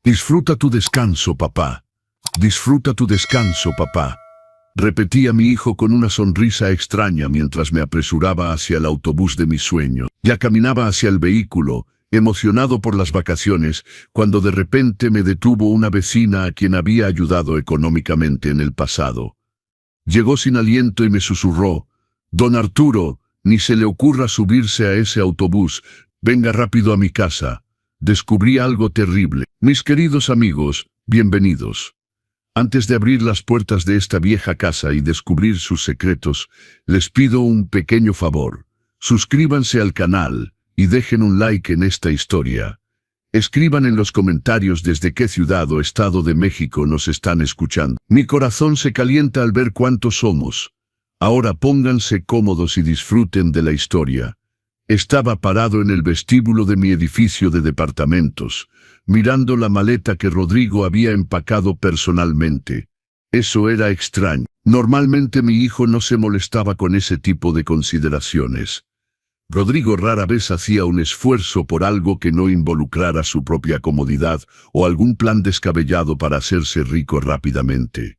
Disfruta tu descanso, papá. Disfruta tu descanso, papá. Repetía mi hijo con una sonrisa extraña mientras me apresuraba hacia el autobús de mis sueños. Ya caminaba hacia el vehículo, emocionado por las vacaciones, cuando de repente me detuvo una vecina a quien había ayudado económicamente en el pasado. Llegó sin aliento y me susurró: «Don Arturo, ni se le ocurra subirse a ese autobús, venga rápido a mi casa. Descubrí algo terrible». Mis queridos amigos, bienvenidos. Antes de abrir las puertas de esta vieja casa y descubrir sus secretos, les pido un pequeño favor. Suscríbanse al canal y dejen un like en esta historia. Escriban en los comentarios desde qué ciudad o estado de México nos están escuchando. Mi corazón se calienta al ver cuántos somos. Ahora pónganse cómodos y disfruten de la historia. Estaba parado en el vestíbulo de mi edificio de departamentos, mirando la maleta que Rodrigo había empacado personalmente. Eso era extraño. Normalmente mi hijo no se molestaba con ese tipo de consideraciones. Rodrigo rara vez hacía un esfuerzo por algo que no involucrara su propia comodidad o algún plan descabellado para hacerse rico rápidamente.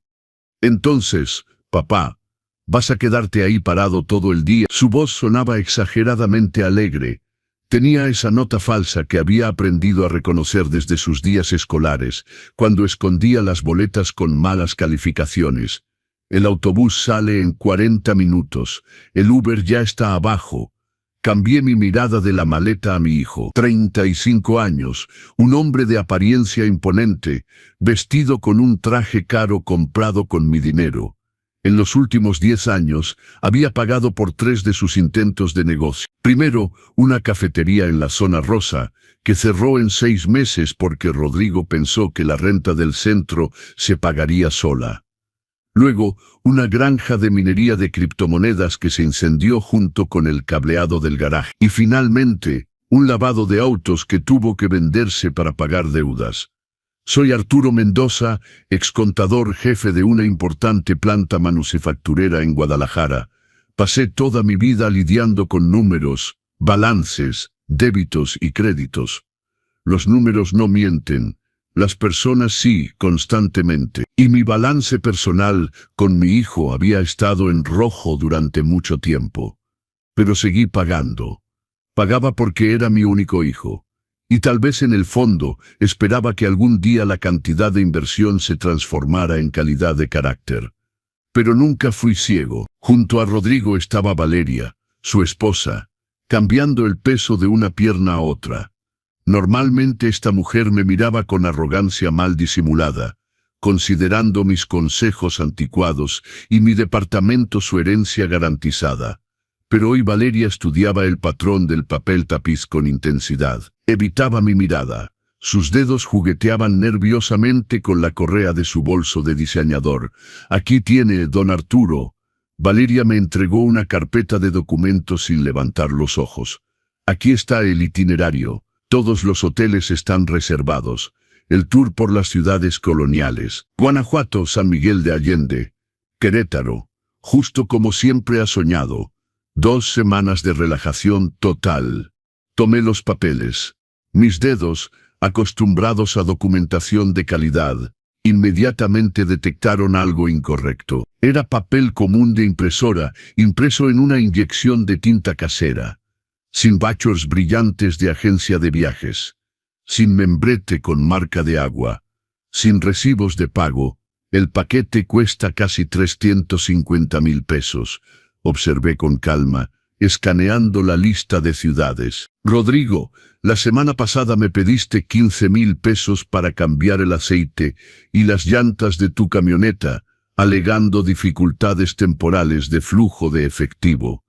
«Entonces, papá, ¿vas a quedarte ahí parado todo el día?». Su voz sonaba exageradamente alegre. Tenía esa nota falsa que había aprendido a reconocer desde sus días escolares, cuando escondía las boletas con malas calificaciones. «El autobús sale en 40 minutos. El Uber ya está abajo». Cambié mi mirada de la maleta a mi hijo, 35 años, un hombre de apariencia imponente, vestido con un traje caro comprado con mi dinero. En los últimos 10 años, había pagado por 3 de sus intentos de negocio. Primero, una cafetería en la zona rosa, que cerró en 6 meses porque Rodrigo pensó que la renta del centro se pagaría sola. Luego, una granja de minería de criptomonedas que se incendió junto con el cableado del garaje. Y finalmente, un lavado de autos que tuvo que venderse para pagar deudas. Soy Arturo Mendoza, excontador jefe de una importante planta manufacturera en Guadalajara. Pasé toda mi vida lidiando con números, balances, débitos y créditos. Los números no mienten. Las personas sí, constantemente. Y mi balance personal con mi hijo había estado en rojo durante mucho tiempo. Pero seguí pagando. Pagaba porque era mi único hijo. Y tal vez en el fondo esperaba que algún día la cantidad de inversión se transformara en calidad de carácter. Pero nunca fui ciego. Junto a Rodrigo estaba Valeria, su esposa, cambiando el peso de una pierna a otra. Normalmente esta mujer me miraba con arrogancia mal disimulada, considerando mis consejos anticuados y mi departamento su herencia garantizada. Pero hoy Valeria estudiaba el patrón del papel tapiz con intensidad. Evitaba mi mirada. Sus dedos jugueteaban nerviosamente con la correa de su bolso de diseñador. «Aquí tiene, don Arturo». Valeria me entregó una carpeta de documentos sin levantar los ojos. «Aquí está el itinerario. Todos los hoteles están reservados. El tour por las ciudades coloniales. Guanajuato, San Miguel de Allende, Querétaro. Justo como siempre ha soñado. 2 semanas de relajación total». Tomé los papeles. Mis dedos, acostumbrados a documentación de calidad, inmediatamente detectaron algo incorrecto. Era papel común de impresora, impreso en una inyección de tinta casera. Sin bachos brillantes de agencia de viajes, sin membrete con marca de agua, sin recibos de pago. «El paquete cuesta casi 350,000 pesos», observé con calma, escaneando la lista de ciudades. «Rodrigo, la semana pasada me pediste 15,000 pesos para cambiar el aceite y las llantas de tu camioneta, alegando dificultades temporales de flujo de efectivo.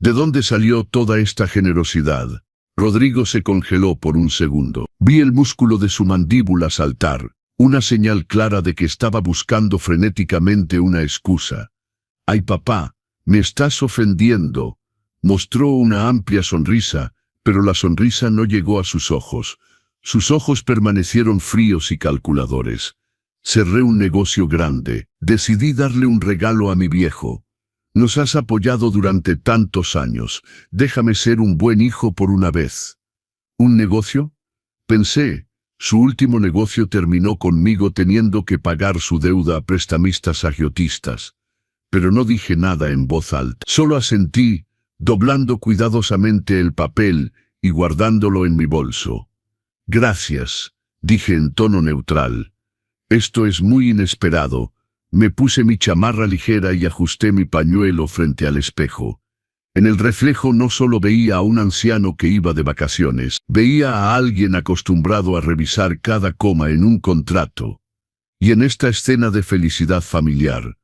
¿De dónde salió toda esta generosidad?». Rodrigo se congeló por un segundo. Vi el músculo de su mandíbula saltar, una señal clara de que estaba buscando frenéticamente una excusa. «Ay, papá, me estás ofendiendo». Mostró una amplia sonrisa, pero la sonrisa no llegó a sus ojos. Sus ojos permanecieron fríos y calculadores. «Cerré un negocio grande. Decidí darle un regalo a mi viejo. Nos has apoyado durante tantos años. Déjame ser un buen hijo por una vez». «¿Un negocio?». Pensé, Su último negocio terminó conmigo teniendo que pagar su deuda a prestamistas agiotistas. Pero no dije nada en voz alta. Solo asentí, doblando cuidadosamente el papel y guardándolo en mi bolso. Gracias, dije en tono neutral. Esto es muy inesperado. Me puse mi chamarra ligera y ajusté mi pañuelo frente al espejo. En el reflejo no solo veía a un anciano que iba de vacaciones, veía a alguien acostumbrado a revisar cada coma en un contrato. Y en esta escena de felicidad familiar,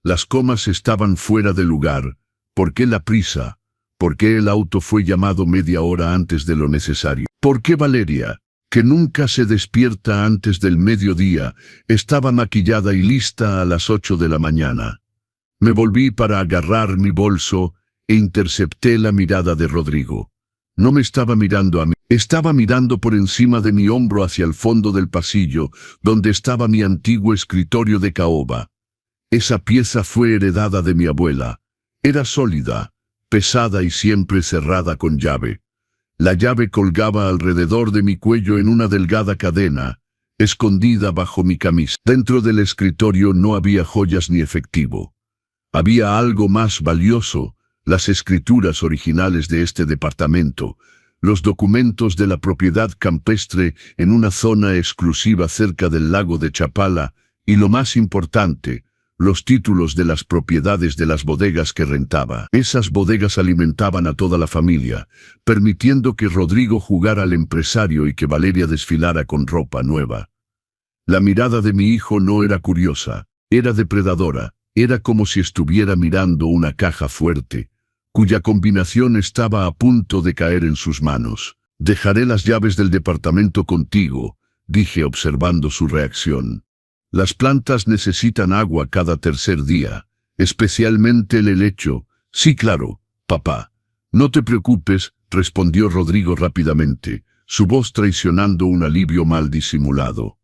las comas estaban fuera de lugar. ¿Por qué la prisa? ¿Por qué el auto fue llamado media hora antes de lo necesario? ¿Por qué Valeria, que nunca se despierta antes del mediodía, estaba maquillada y lista a las 8 de la mañana? Me volví para agarrar mi bolso e intercepté la mirada de Rodrigo. No me estaba mirando a mí, estaba mirando por encima de mi hombro hacia el fondo del pasillo, donde estaba mi antiguo escritorio de caoba. Esa pieza fue heredada de mi abuela. Era sólida, pesada y siempre cerrada con llave. La llave colgaba alrededor de mi cuello en una delgada cadena, escondida bajo mi camisa. Dentro del escritorio no había joyas ni efectivo. Había algo más valioso: las escrituras originales de este departamento, los documentos de la propiedad campestre en una zona exclusiva cerca del lago de Chapala, y lo más importante, los títulos de las propiedades de las bodegas que rentaba. Esas bodegas alimentaban a toda la familia, permitiendo que Rodrigo jugara al empresario y que Valeria desfilara con ropa nueva. La mirada de mi hijo no era curiosa, era depredadora. Era como si estuviera mirando una caja fuerte, cuya combinación estaba a punto de caer en sus manos. «Dejaré las llaves del departamento contigo», dije observando su reacción. «Las plantas necesitan agua cada tercer día, especialmente el helecho». «Sí, claro, papá. No te preocupes», respondió Rodrigo rápidamente, su voz traicionando un alivio mal disimulado.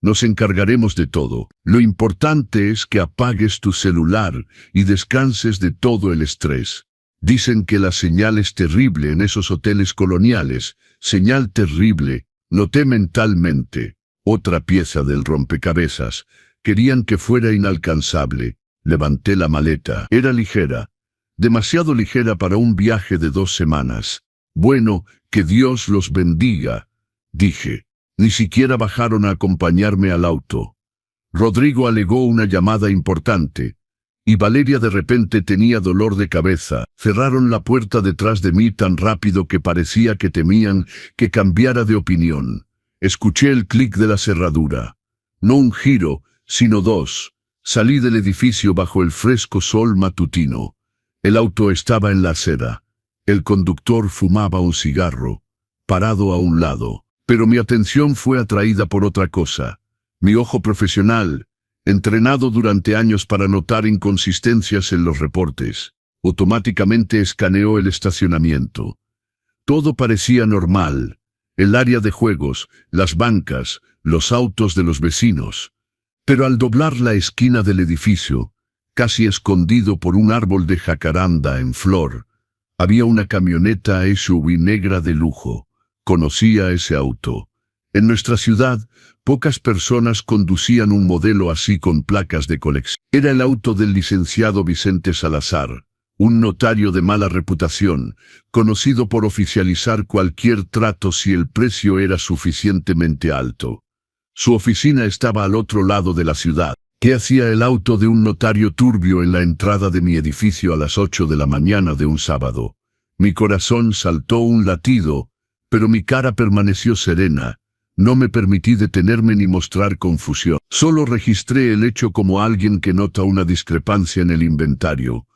«Nos encargaremos de todo. Lo importante es que apagues tu celular y descanses de todo el estrés. Dicen que la señal es terrible en esos hoteles coloniales. Señal terrible», noté mentalmente. Otra pieza del rompecabezas. Querían que fuera inalcanzable. Levanté la maleta. Era ligera. Demasiado ligera para un viaje de 2 semanas. «Bueno, que Dios los bendiga», dije. Ni siquiera bajaron a acompañarme al auto. Rodrigo alegó una llamada importante, y Valeria de repente tenía dolor de cabeza. Cerraron la puerta detrás de mí tan rápido que parecía que temían que cambiara de opinión. Escuché el clic de la cerradura. No un giro, sino 2. Salí del edificio bajo el fresco sol matutino. El auto estaba en la acera. El conductor fumaba un cigarro, parado a un lado. Pero mi atención fue atraída por otra cosa. Mi ojo profesional, entrenado durante años para notar inconsistencias en los reportes, automáticamente escaneó el estacionamiento. Todo parecía normal: el área de juegos, las bancas, los autos de los vecinos. Pero al doblar la esquina del edificio, casi escondido por un árbol de jacaranda en flor, había una camioneta SUV negra de lujo. Conocía ese auto. En nuestra ciudad, pocas personas conducían un modelo así con placas de colección. Era el auto del licenciado Vicente Salazar, un notario de mala reputación, conocido por oficializar cualquier trato si el precio era suficientemente alto. Su oficina estaba al otro lado de la ciudad. ¿Qué hacía el auto de un notario turbio en la entrada de mi edificio a las 8 de la mañana de un sábado? Mi corazón saltó un latido, pero mi cara permaneció serena. No me permití detenerme ni mostrar confusión. Solo registré el hecho como alguien que nota una discrepancia en el inventario.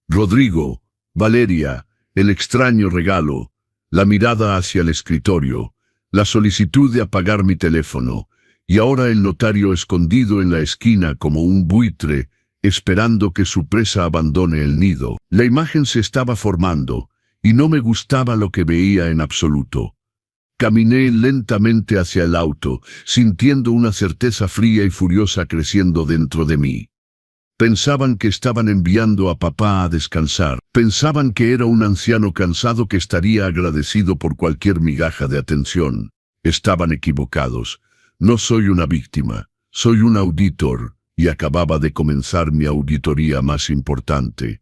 Rodrigo, Valeria, el extraño regalo, la mirada hacia el escritorio, la solicitud de apagar mi teléfono, y ahora el notario escondido en la esquina como un buitre, esperando que su presa abandone el nido. La imagen se estaba formando, y no me gustaba lo que veía en absoluto. Caminé lentamente hacia el auto, sintiendo una certeza fría y furiosa creciendo dentro de mí. Pensaban que estaban enviando a papá a descansar. Pensaban que era un anciano cansado que estaría agradecido por cualquier migaja de atención. Estaban equivocados. No soy una víctima, soy un auditor, y acababa de comenzar mi auditoría más importante.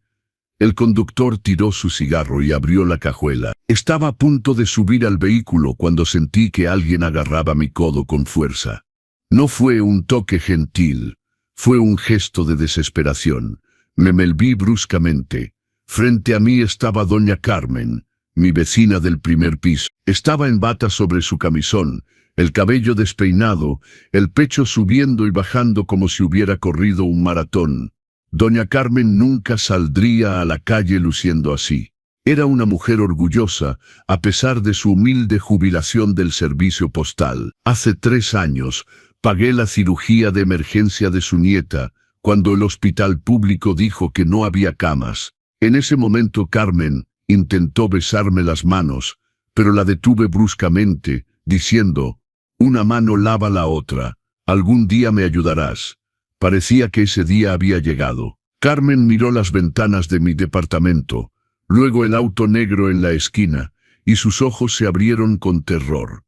El conductor tiró su cigarro y abrió la cajuela. Estaba a punto de subir al vehículo cuando sentí que alguien agarraba mi codo con fuerza. No fue un toque gentil, fue un gesto de desesperación. Me volví bruscamente. Frente a mí estaba doña Carmen, mi vecina del primer piso. Estaba en bata sobre su camisón, el cabello despeinado, el pecho subiendo y bajando como si hubiera corrido un maratón. Doña Carmen nunca saldría a la calle luciendo así. Era una mujer orgullosa, a pesar de su humilde jubilación del servicio postal. Hace 3 años, pagué la cirugía de emergencia de su nieta, cuando el hospital público dijo que no había camas. En ese momento Carmen intentó besarme las manos, pero la detuve bruscamente, diciendo, «Una mano lava la otra, algún día me ayudarás». Parecía que ese día había llegado. Carmen miró las ventanas de mi departamento, luego el auto negro en la esquina, y sus ojos se abrieron con terror.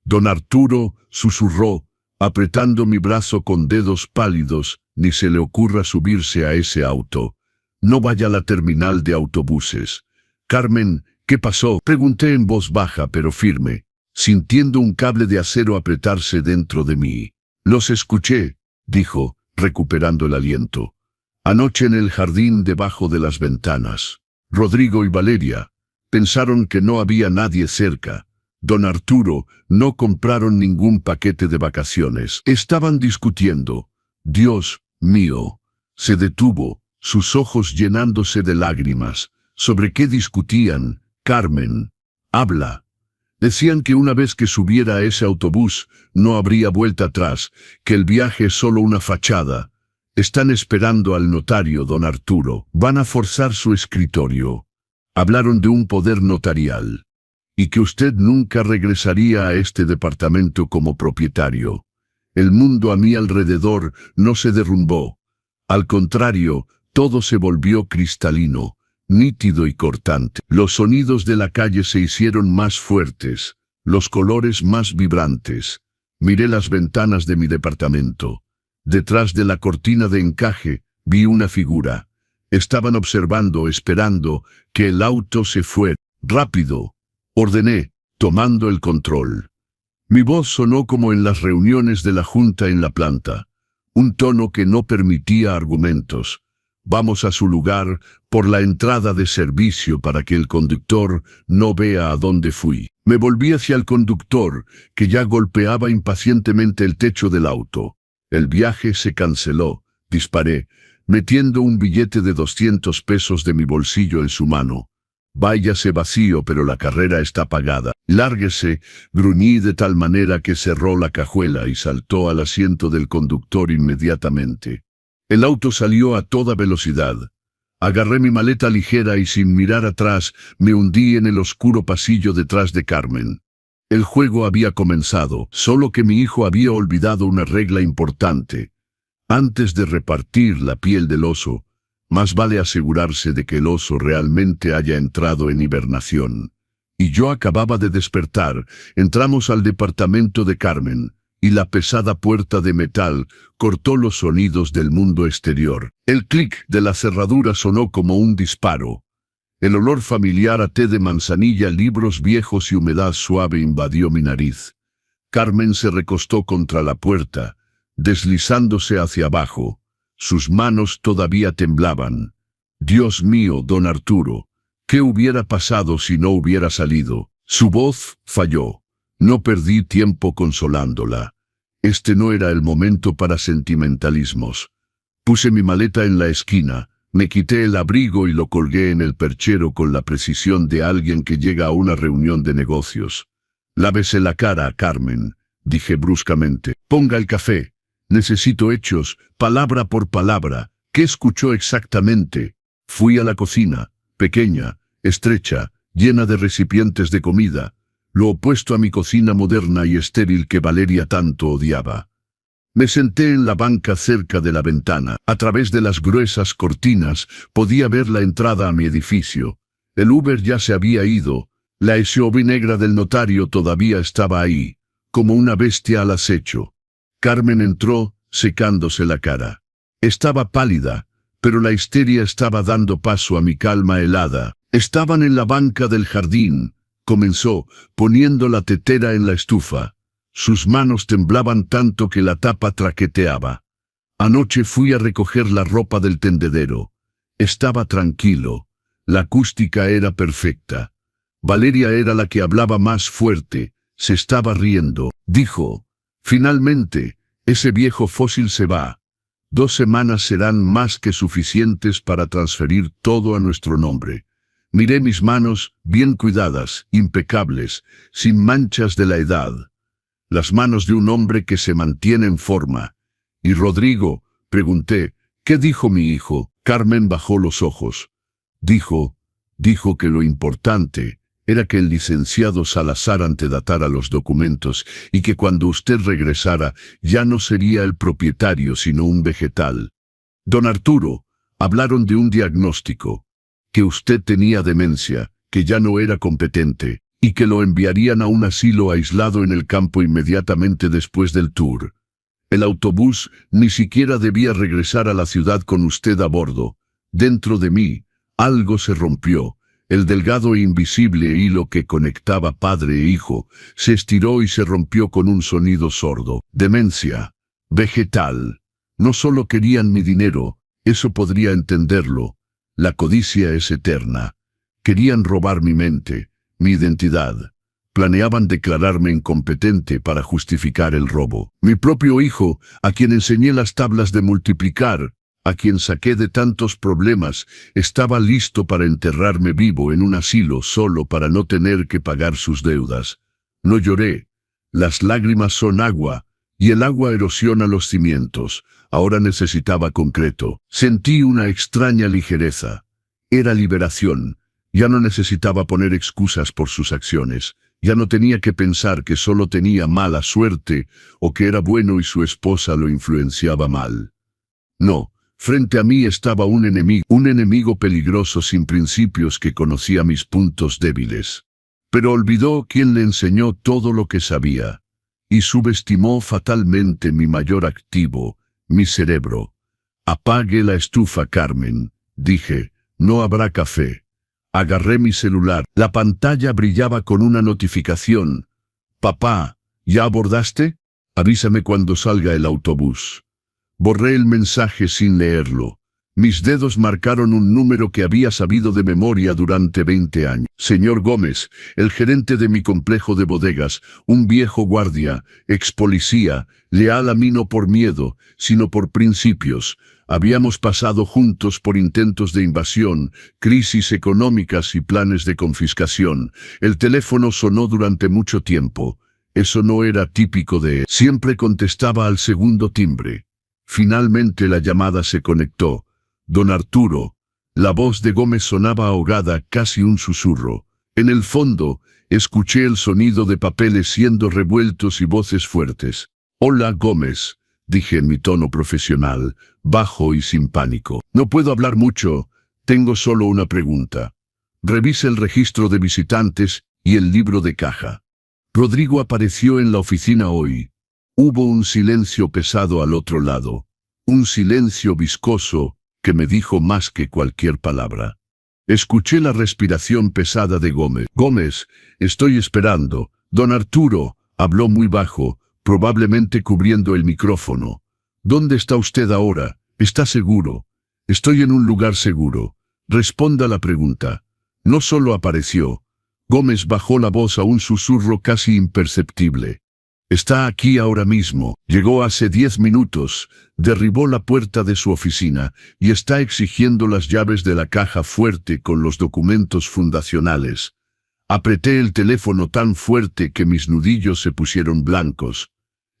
Don Arturo susurró, apretando mi brazo con dedos pálidos, «Ni se le ocurra subirse a ese auto. No vaya a la terminal de autobuses». «Carmen, ¿qué pasó?», pregunté en voz baja pero firme, sintiendo un cable de acero apretarse dentro de mí. «Los escuché», dijo, recuperando el aliento. «Anoche en el jardín debajo de las ventanas. Rodrigo y Valeria pensaron que no había nadie cerca. Don Arturo no compraron ningún paquete de vacaciones. Estaban discutiendo. Dios mío». Se detuvo, sus ojos llenándose de lágrimas. «¿Sobre qué discutían, Carmen? Habla». Decían que una vez que subiera a ese autobús, no habría vuelta atrás, que el viaje es solo una fachada. Están esperando al notario, don Arturo. Van a forzar su escritorio. Hablaron de un poder notarial. Y que usted nunca regresaría a este departamento como propietario. El mundo a mi alrededor no se derrumbó. Al contrario, todo se volvió cristalino, nítido y cortante. Los sonidos de la calle se hicieron más fuertes, los colores más vibrantes. Miré las ventanas de mi departamento. Detrás de la cortina de encaje vi una figura. Estaban observando, esperando que el auto se fuera. «Rápido», ordené, tomando el control. Mi voz sonó como en las reuniones de la junta en la planta, un tono que no permitía argumentos. «Vamos a su lugar, por la entrada de servicio para que el conductor no vea a dónde fui». Me volví hacia el conductor, que ya golpeaba impacientemente el techo del auto. «El viaje se canceló», disparé, metiendo un billete de 200 pesos de mi bolsillo en su mano. «Váyase vacío, pero la carrera está pagada». «Lárguese», gruñí de tal manera que cerró la cajuela y saltó al asiento del conductor inmediatamente. El auto salió a toda velocidad. Agarré mi maleta ligera y sin mirar atrás me hundí en el oscuro pasillo detrás de Carmen. El juego había comenzado, solo que mi hijo había olvidado una regla importante. Antes de repartir la piel del oso, más vale asegurarse de que el oso realmente haya entrado en hibernación. Y yo acababa de despertar. Entramos al departamento de Carmen, y la pesada puerta de metal cortó los sonidos del mundo exterior. El clic de la cerradura sonó como un disparo. El olor familiar a té de manzanilla, libros viejos y humedad suave invadió mi nariz. Carmen se recostó contra la puerta, deslizándose hacia abajo. Sus manos todavía temblaban. «Dios mío, don Arturo, ¿qué hubiera pasado si no hubiera salido?» Su voz falló. No perdí tiempo consolándola. Este no era el momento para sentimentalismos. Puse mi maleta en la esquina, me quité el abrigo y lo colgué en el perchero con la precisión de alguien que llega a una reunión de negocios. «Lávese la cara, Carmen», dije bruscamente. «Ponga el café. Necesito hechos, palabra por palabra». «¿Qué escuchó exactamente?» Fui a la cocina, pequeña, estrecha, llena de recipientes de comida, lo opuesto a mi cocina moderna y estéril que Valeria tanto odiaba. Me senté en la banca cerca de la ventana. A través de las gruesas cortinas podía ver la entrada a mi edificio. El Uber ya se había ido. La SUV negra del notario todavía estaba ahí. como una bestia al acecho. Carmen entró, secándose la cara. Estaba pálida, pero la histeria estaba dando paso a mi calma helada. Estaban en la banca del jardín, comenzó, poniendo la tetera en la estufa. Sus manos temblaban tanto que la tapa traqueteaba. Anoche fui a recoger la ropa del tendedero. Estaba tranquilo. La acústica era perfecta. Valeria era la que hablaba más fuerte. Se estaba riendo. Dijo, finalmente, ese viejo fósil se va. 2 semanas serán más que suficientes para transferir todo a nuestro nombre. Miré mis manos, bien cuidadas, impecables, sin manchas de la edad. Las manos de un hombre que se mantiene en forma. ¿Y Rodrigo? Pregunté. ¿Qué dijo mi hijo? Carmen bajó los ojos. Dijo que lo importante era que el licenciado Salazar antedatara los documentos y que cuando usted regresara ya no sería el propietario sino un vegetal. Don Arturo, hablaron de un diagnóstico, que usted tenía demencia, que ya no era competente, y que lo enviarían a un asilo aislado en el campo inmediatamente después del tour. El autobús ni siquiera debía regresar a la ciudad con usted a bordo. Dentro de mí, algo se rompió. El delgado e invisible hilo que conectaba padre e hijo se estiró y se rompió con un sonido sordo. Demencia. Vegetal. No solo querían mi dinero, eso podría entenderlo. La codicia es eterna. Querían robar mi mente, mi identidad. Planeaban declararme incompetente para justificar el robo. Mi propio hijo, a quien enseñé las tablas de multiplicar, a quien saqué de tantos problemas, estaba listo para enterrarme vivo en un asilo solo para no tener que pagar sus deudas. No lloré. Las lágrimas son agua, y el agua erosiona los cimientos. Ahora necesitaba concreto. Sentí una extraña ligereza. Era liberación. Ya no necesitaba poner excusas por sus acciones. Ya no tenía que pensar que solo tenía mala suerte o que era bueno y su esposa lo influenciaba mal. No, frente a mí estaba un enemigo peligroso sin principios que conocía mis puntos débiles. Pero olvidó quién le enseñó todo lo que sabía, y subestimó fatalmente mi mayor activo, mi cerebro. Apague la estufa, Carmen, dije, no habrá café. Agarré mi celular. La pantalla brillaba con una notificación. Papá, ¿ya abordaste? Avísame cuando salga el autobús. Borré el mensaje sin leerlo. Mis dedos marcaron un número que había sabido de memoria durante 20 años. Señor Gómez, el gerente de mi complejo de bodegas, un viejo guardia, ex policía, leal a mí no por miedo, sino por principios. Habíamos pasado juntos por intentos de invasión, crisis económicas y planes de confiscación. El teléfono sonó durante mucho tiempo. Eso no era típico de él. Siempre contestaba al segundo timbre. Finalmente la llamada se conectó. Don Arturo. La voz de Gómez sonaba ahogada, casi un susurro. En el fondo, escuché el sonido de papeles siendo revueltos y voces fuertes. Hola, Gómez, dije en mi tono profesional, bajo y sin pánico. No puedo hablar mucho, tengo solo una pregunta. Revise el registro de visitantes y el libro de caja. Rodrigo apareció en la oficina hoy. Hubo un silencio pesado al otro lado. Un silencio viscoso que me dijo más que cualquier palabra. Escuché la respiración pesada de Gómez. Gómez, estoy esperando. Don Arturo, habló muy bajo, probablemente cubriendo el micrófono. ¿Dónde está usted ahora? ¿Está seguro? Estoy en un lugar seguro. Responda la pregunta. No solo apareció. Gómez bajó la voz a un susurro casi imperceptible. Está aquí ahora mismo. Llegó hace 10 minutos, derribó la puerta de su oficina y está exigiendo las llaves de la caja fuerte con los documentos fundacionales. Apreté el teléfono tan fuerte que mis nudillos se pusieron blancos.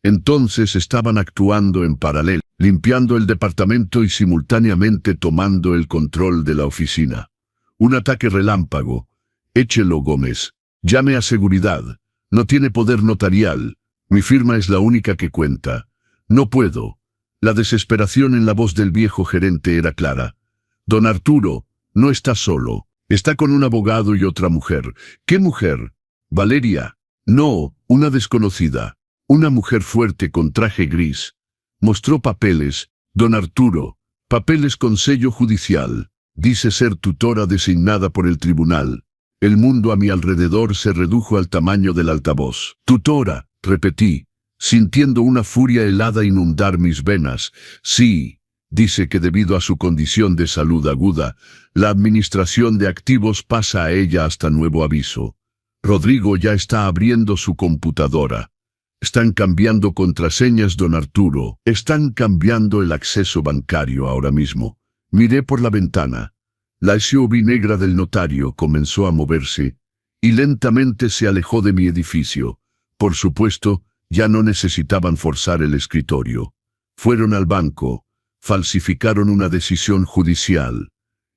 Entonces estaban actuando en paralelo, limpiando el departamento y simultáneamente tomando el control de la oficina. Un ataque relámpago. Échelo, Gómez. Llame a seguridad. No tiene poder notarial. Mi firma es la única que cuenta. No puedo. La desesperación en la voz del viejo gerente era clara. Don Arturo, no está solo. Está con un abogado y otra mujer. ¿Qué mujer? Valeria. No, una desconocida. Una mujer fuerte con traje gris. Mostró papeles. Don Arturo. Papeles con sello judicial. Dice ser tutora designada por el tribunal. El mundo a mi alrededor se redujo al tamaño del altavoz. Tutora, repetí, sintiendo una furia helada inundar mis venas. Sí, dice que debido a su condición de salud aguda, la administración de activos pasa a ella hasta nuevo aviso. Rodrigo ya está abriendo su computadora. Están cambiando contraseñas, don Arturo. Están cambiando el acceso bancario ahora mismo. Miré por la ventana. La SUV negra del notario comenzó a moverse y lentamente se alejó de mi edificio. Por supuesto, ya no necesitaban forzar el escritorio. Fueron al banco. Falsificaron una decisión judicial.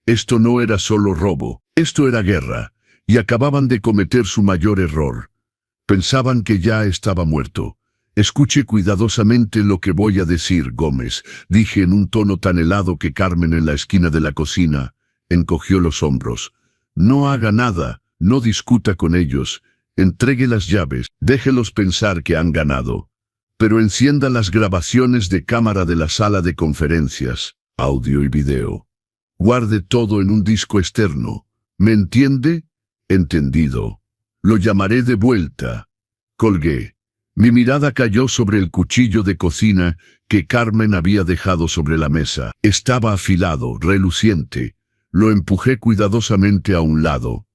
Esto no era solo robo, esto era guerra, y acababan de cometer su mayor error. Pensaban que ya estaba muerto. Escuche cuidadosamente lo que voy a decir, Gómez, dije en un tono tan helado que Carmen en la esquina de la cocina encogió los hombros. No haga nada, no discuta con ellos, entregue las llaves, déjelos pensar que han ganado. Pero encienda las grabaciones de cámara de la sala de conferencias, audio y video. Guarde todo en un disco externo. ¿Me entiende? Entendido. Lo llamaré de vuelta. Colgué. Mi mirada cayó sobre el cuchillo de cocina que Carmen había dejado sobre la mesa. Estaba afilado, reluciente. Lo empujé cuidadosamente a un lado.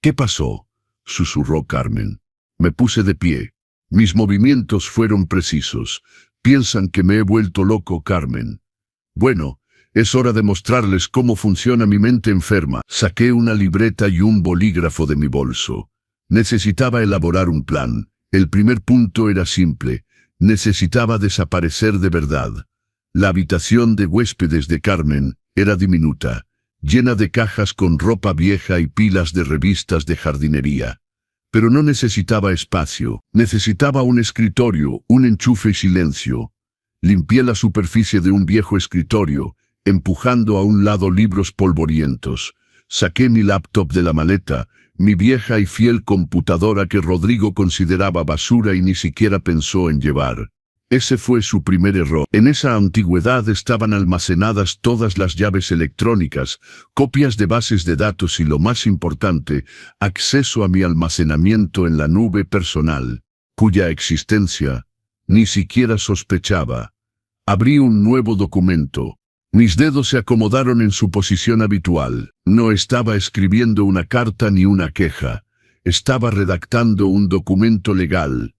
¿Qué pasó?, susurró Carmen. Me puse de pie. Mis movimientos fueron precisos. Piensan que me he vuelto loco, Carmen. Bueno, es hora de mostrarles cómo funciona mi mente enferma. Saqué una libreta y un bolígrafo de mi bolso. Necesitaba elaborar un plan. El primer punto era simple. Necesitaba desaparecer de verdad. La habitación de huéspedes de Carmen era diminuta, llena de cajas con ropa vieja y pilas de revistas de jardinería. Pero no necesitaba espacio. Necesitaba un escritorio, un enchufe y silencio. Limpié la superficie de un viejo escritorio, empujando a un lado libros polvorientos. Saqué mi laptop de la maleta, mi vieja y fiel computadora que Rodrigo consideraba basura y ni siquiera pensó en llevar. Ese fue su primer error. En esa antigüedad estaban almacenadas todas las llaves electrónicas, copias de bases de datos y, lo más importante, acceso a mi almacenamiento en la nube personal, cuya existencia ni siquiera sospechaba. Abrí un nuevo documento. Mis dedos se acomodaron en su posición habitual. No estaba escribiendo una carta ni una queja. Estaba redactando un documento legal.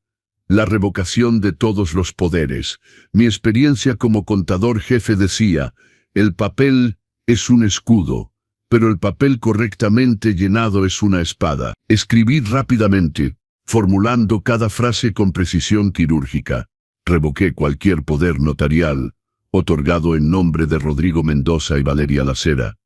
La revocación de todos los poderes. Mi experiencia como contador jefe decía, el papel es un escudo, pero el papel correctamente llenado es una espada. Escribí rápidamente, formulando cada frase con precisión quirúrgica. Revoqué cualquier poder notarial otorgado en nombre de Rodrigo Mendoza y Valeria Lacera.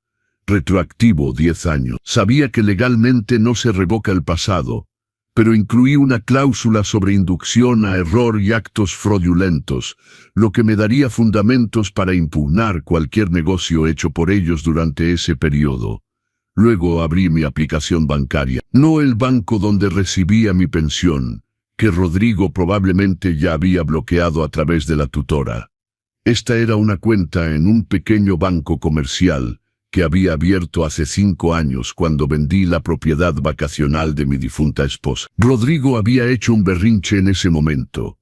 Retroactivo 10 años. Sabía que legalmente no se revoca el pasado, pero incluí una cláusula sobre inducción a error y actos fraudulentos, lo que me daría fundamentos para impugnar cualquier negocio hecho por ellos durante ese periodo. Luego abrí mi aplicación bancaria, no el banco donde recibía mi pensión, que Rodrigo probablemente ya había bloqueado a través de la tutora. Esta era una cuenta en un pequeño banco comercial que había abierto hace 5 años cuando vendí la propiedad vacacional de mi difunta esposa. Rodrigo había hecho un berrinche en ese momento,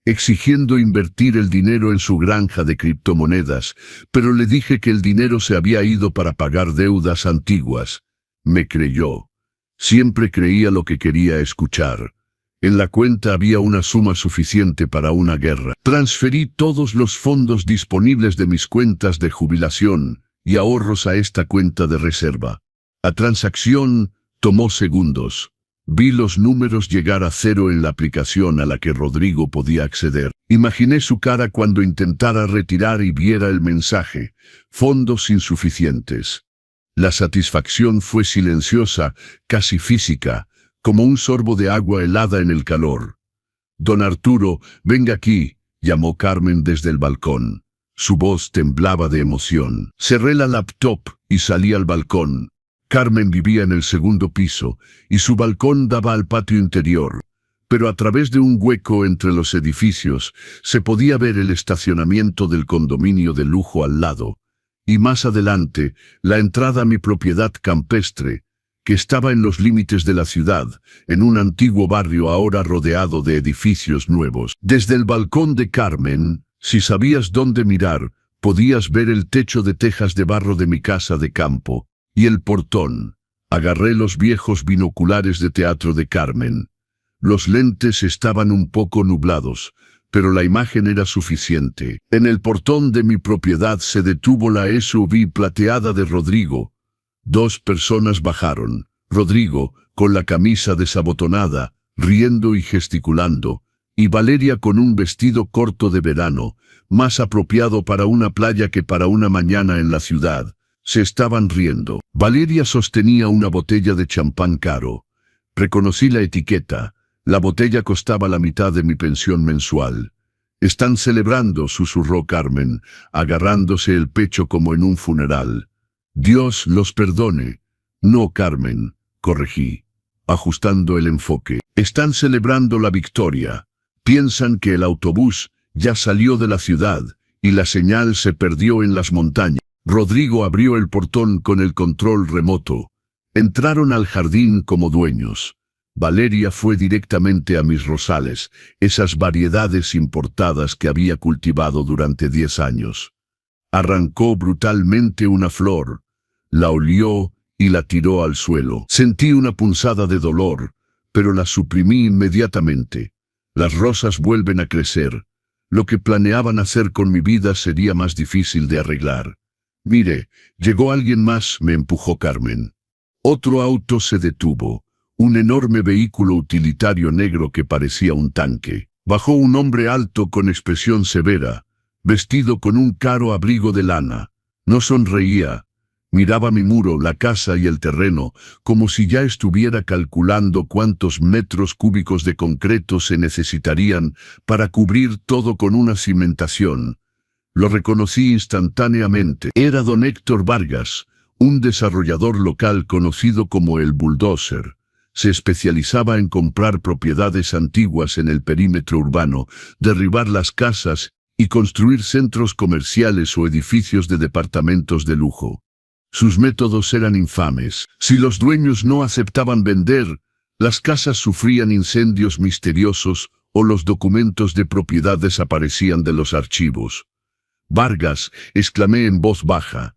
exigiendo invertir el dinero en su granja de criptomonedas, pero le dije que el dinero se había ido para pagar deudas antiguas. Me creyó. Siempre creía lo que quería escuchar. En la cuenta había una suma suficiente para una guerra. Transferí todos los fondos disponibles de mis cuentas de jubilación y ahorros a esta cuenta de reserva. La transacción tomó segundos. Vi los números llegar a cero en la aplicación a la que Rodrigo podía acceder. Imaginé su cara cuando intentara retirar y viera el mensaje: fondos insuficientes. La satisfacción fue silenciosa, casi física, como un sorbo de agua helada en el calor. «Don Arturo, venga aquí», llamó Carmen desde el balcón. Su voz temblaba de emoción. Cerré la laptop y salí al balcón. Carmen vivía en el segundo piso, y su balcón daba al patio interior. pero a través de un hueco entre los edificios se podía ver el estacionamiento del condominio de lujo al lado, y más adelante la entrada a mi propiedad campestre, que estaba en los límites de la ciudad, en un antiguo barrio ahora rodeado de edificios nuevos. Desde el balcón de Carmen, si sabías dónde mirar, podías ver el techo de tejas de barro de mi casa de campo, y el portón. Agarré los viejos binoculares de teatro de Carmen. Los lentes estaban un poco nublados, pero la imagen era suficiente. En el portón de mi propiedad se detuvo la SUV plateada de Rodrigo. 2 personas bajaron. Rodrigo, con la camisa desabotonada, riendo y gesticulando, y Valeria con un vestido corto de verano, más apropiado para una playa que para una mañana en la ciudad. Se estaban riendo. Valeria sostenía una botella de champán caro. Reconocí la etiqueta. La botella costaba la mitad de mi pensión mensual. «Están celebrando», susurró Carmen, agarrándose el pecho como en un funeral. «Dios los perdone». «No, Carmen», corregí, ajustando el enfoque. «Están celebrando la victoria. Piensan que el autobús ya salió de la ciudad y la señal se perdió en las montañas». Rodrigo abrió el portón con el control remoto. Entraron al jardín como dueños. Valeria fue directamente a mis rosales, esas variedades importadas que había cultivado durante 10 años. Arrancó brutalmente una flor, la olió y la tiró al suelo. Sentí una punzada de dolor, pero la suprimí inmediatamente. Las rosas vuelven a crecer. Lo que planeaban hacer con mi vida sería más difícil de arreglar. «Mire, llegó alguien más», me empujó Carmen. Otro auto se detuvo. Un enorme vehículo utilitario negro que parecía un tanque. Bajó un hombre alto con expresión severa, vestido con un caro abrigo de lana. No sonreía. Miraba mi muro, la casa y el terreno, como si ya estuviera calculando cuántos metros cúbicos de concreto se necesitarían para cubrir todo con una cimentación. Lo reconocí instantáneamente. Era don Héctor Vargas, un desarrollador local conocido como el Bulldozer. Se especializaba en comprar propiedades antiguas en el perímetro urbano, derribar las casas y construir centros comerciales o edificios de departamentos de lujo. Sus métodos eran infames. Si los dueños no aceptaban vender, las casas sufrían incendios misteriosos o los documentos de propiedad desaparecían de los archivos. «Vargas», exclamé en voz baja.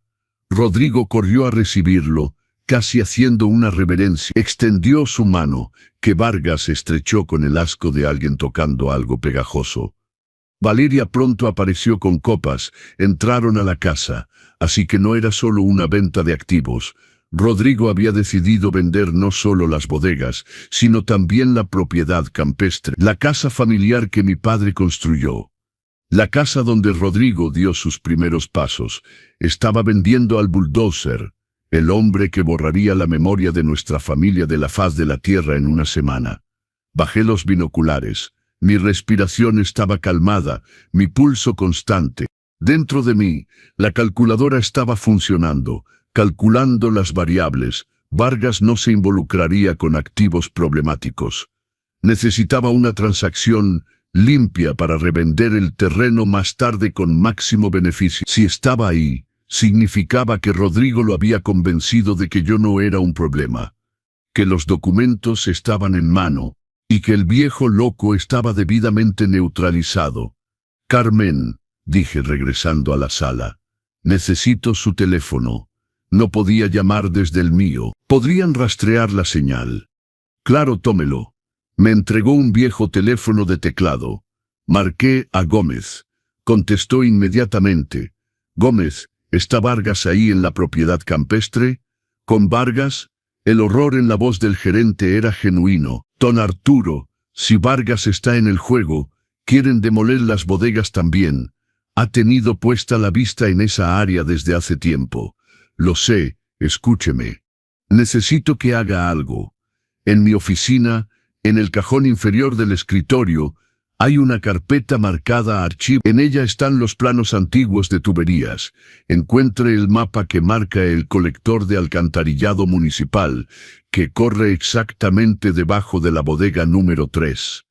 Rodrigo corrió a recibirlo, casi haciendo una reverencia. Extendió su mano, que Vargas estrechó con el asco de alguien tocando algo pegajoso. Valeria pronto apareció con copas. Entraron a la casa, así que no era solo una venta de activos. Rodrigo había decidido vender no solo las bodegas, sino también la propiedad campestre, la casa familiar que mi padre construyó. La casa donde Rodrigo dio sus primeros pasos. Estaba vendiendo al Bulldozer, el hombre que borraría la memoria de nuestra familia de la faz de la tierra en una semana. Bajé los binoculares. Mi respiración estaba calmada, mi pulso constante. Dentro de mí, la calculadora estaba funcionando, calculando las variables. Vargas no se involucraría con activos problemáticos. Necesitaba una transacción limpia para revender el terreno más tarde con máximo beneficio. Si estaba ahí, significaba que Rodrigo lo había convencido de que yo no era un problema, que los documentos estaban en mano, y que el viejo loco estaba debidamente neutralizado. «Carmen», dije regresando a la sala, «necesito su teléfono. No podía llamar desde el mío. ¿Podrían rastrear la señal?» «Claro, tómelo». Me entregó un viejo teléfono de teclado. Marqué a Gómez. Contestó inmediatamente. «Gómez, ¿está Vargas ahí en la propiedad campestre?» «¿Con Vargas?» El horror en la voz del gerente era genuino. «Don Arturo, si Vargas está en el juego, quieren demoler las bodegas también. Ha tenido puesta la vista en esa área desde hace tiempo. Lo sé, escúcheme. Necesito que haga algo. En mi oficina, en el cajón inferior del escritorio, Hay una carpeta marcada archivo. En ella están los planos antiguos de tuberías. Encuentre el mapa que marca el colector de alcantarillado municipal, que corre exactamente debajo de la bodega número 3.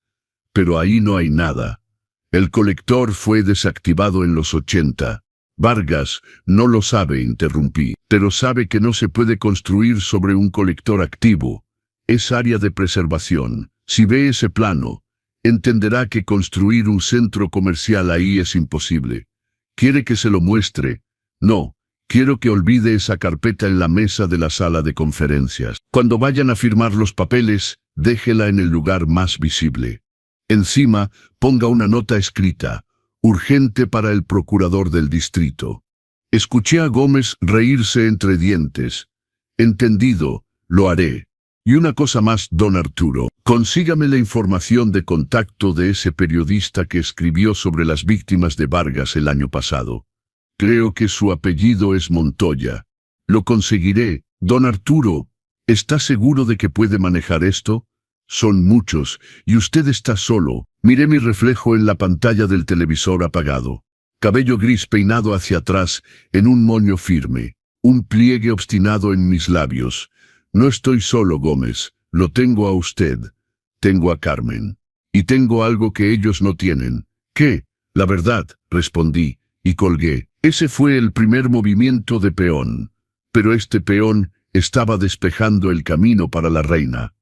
Pero ahí no hay nada. El colector fue desactivado en los 80. Vargas no lo sabe, interrumpí, pero sabe que no se puede construir sobre un colector activo. Es área de preservación. Si ve ese plano, entenderá que construir un centro comercial ahí es imposible. ¿Quiere que se lo muestre? No, quiero que olvide esa carpeta en la mesa de la sala de conferencias. Cuando vayan a firmar los papeles, déjela en el lugar más visible. Encima, ponga una nota escrita, urgente para el procurador del distrito. Escuché a Gómez reírse entre dientes. Entendido, lo haré. Y una cosa más, don Arturo, consígame la información de contacto de ese periodista que escribió sobre las víctimas de Vargas el año pasado. Creo que su apellido es Montoya. Lo conseguiré. Don Arturo, ¿está seguro de que puede manejar esto? Son muchos, y usted está solo. Miré mi reflejo en la pantalla del televisor apagado. Cabello gris peinado hacia atrás, en un moño firme. Un pliegue obstinado en mis labios. No estoy solo, Gómez. Lo tengo a usted. Tengo a Carmen. Y tengo algo que ellos no tienen. ¿Qué? La verdad, respondí, y colgué. Ese fue el primer movimiento de peón. Pero este peón estaba despejando el camino para la reina.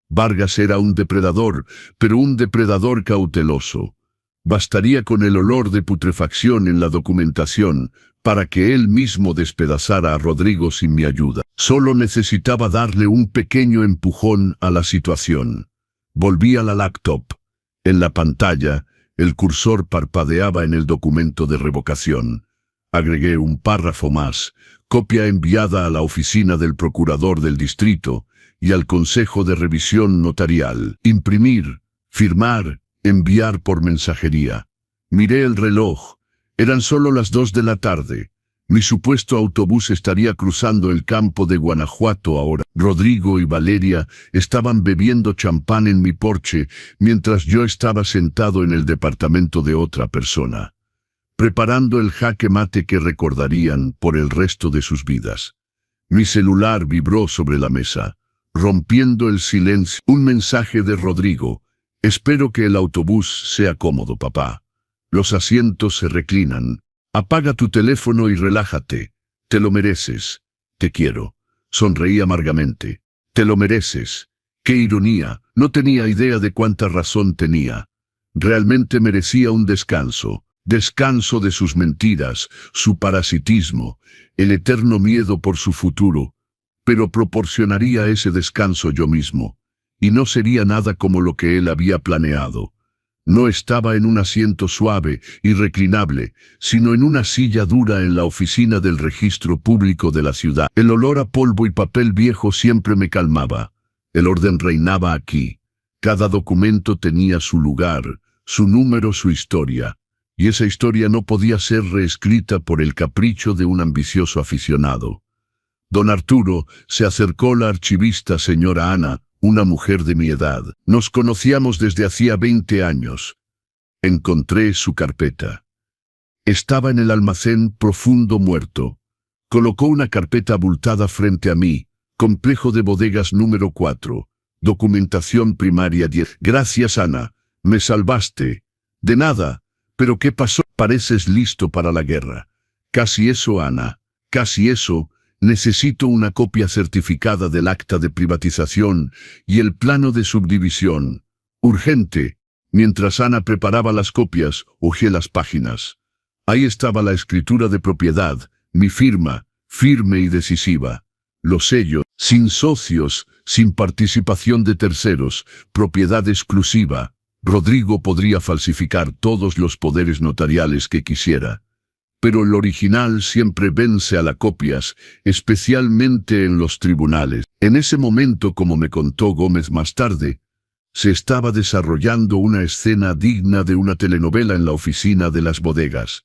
Vargas era un depredador, pero un depredador cauteloso. Bastaría con el olor de putrefacción en la documentación para que él mismo despedazara a Rodrigo sin mi ayuda. Solo necesitaba darle un pequeño empujón a la situación. Volví a la laptop. En la pantalla, el cursor parpadeaba en el documento de revocación. Agregué un párrafo más, copia enviada a la oficina del procurador del distrito y al Consejo de Revisión Notarial. Imprimir, firmar, enviar por mensajería. Miré el reloj. Eran solo las 2 de la tarde. Mi supuesto autobús estaría cruzando el campo de Guanajuato ahora. Rodrigo y Valeria estaban bebiendo champán en mi porche, mientras yo estaba sentado en el departamento de otra persona, preparando el jaque mate que recordarían por el resto de sus vidas. Mi celular vibró sobre la mesa, rompiendo el silencio. Un mensaje de Rodrigo. Espero que el autobús sea cómodo, papá. Los asientos se reclinan. Apaga tu teléfono y relájate. Te lo mereces. Te quiero. Sonreí amargamente. Te lo mereces. Qué ironía. No tenía idea de cuánta razón tenía. Realmente merecía un descanso. Descanso de sus mentiras, su parasitismo, el eterno miedo por su futuro. Pero proporcionaría ese descanso yo mismo. Y no sería nada como lo que él había planeado. No estaba en un asiento suave y reclinable, sino en una silla dura en la oficina del registro público de la ciudad. El olor a polvo y papel viejo siempre me calmaba. El orden reinaba aquí. Cada documento tenía su lugar, su número, su historia. Y esa historia no podía ser reescrita por el capricho de un ambicioso aficionado. Don Arturo, se acercó la archivista señora Ana, una mujer de mi edad. Nos conocíamos desde hacía 20 años. Encontré su carpeta. Estaba en el almacén profundo muerto. Colocó una carpeta abultada frente a mí. Complejo de bodegas número 4. Documentación primaria 10. Gracias, Ana. Me salvaste. De nada. ¿Pero qué pasó? Pareces listo para la guerra. Casi eso, Ana. Casi eso. Necesito una copia certificada del acta de privatización y el plano de subdivisión. Urgente. Mientras Ana preparaba las copias, hojeé las páginas. Ahí estaba la escritura de propiedad, mi firma, firme y decisiva. Los sellos, sin socios, sin participación de terceros, propiedad exclusiva. Rodrigo podría falsificar todos los poderes notariales que quisiera. Pero el original siempre vence a las copias, especialmente en los tribunales. En ese momento, como me contó Gómez más tarde, se estaba desarrollando una escena digna de una telenovela en la oficina de las bodegas.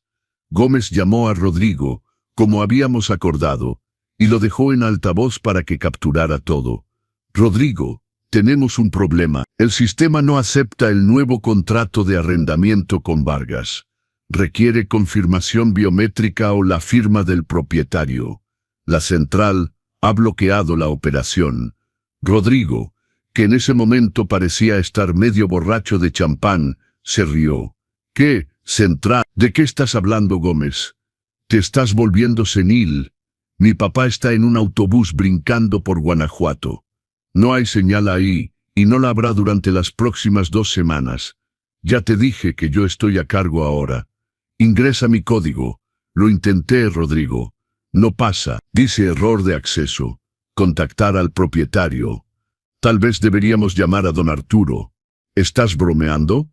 Gómez llamó a Rodrigo, como habíamos acordado, y lo dejó en altavoz para que capturara todo. Rodrigo, tenemos un problema. El sistema no acepta el nuevo contrato de arrendamiento con Vargas. Requiere confirmación biométrica o la firma del propietario. La central ha bloqueado la operación. Rodrigo, que en ese momento parecía estar medio borracho de champán, se rió. ¿Qué, central? ¿De qué estás hablando, Gómez? Te estás volviendo senil. Mi papá está en un autobús brincando por Guanajuato. No hay señal ahí, y no la habrá durante las próximas 2 semanas. Ya te dije que yo estoy a cargo ahora. Ingresa mi código. Lo intenté, Rodrigo. No pasa. Dice error de acceso. Contactar al propietario. Tal vez deberíamos llamar a don Arturo. ¿Estás bromeando?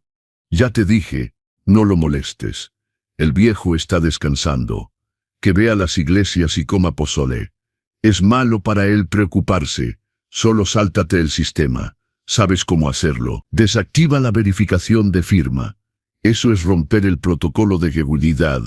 Ya te dije, no lo molestes. El viejo está descansando. Que vea las iglesias y coma pozole. Es malo para él preocuparse. Solo sáltate el sistema. Sabes cómo hacerlo. Desactiva la verificación de firma. Eso es romper el protocolo de seguridad.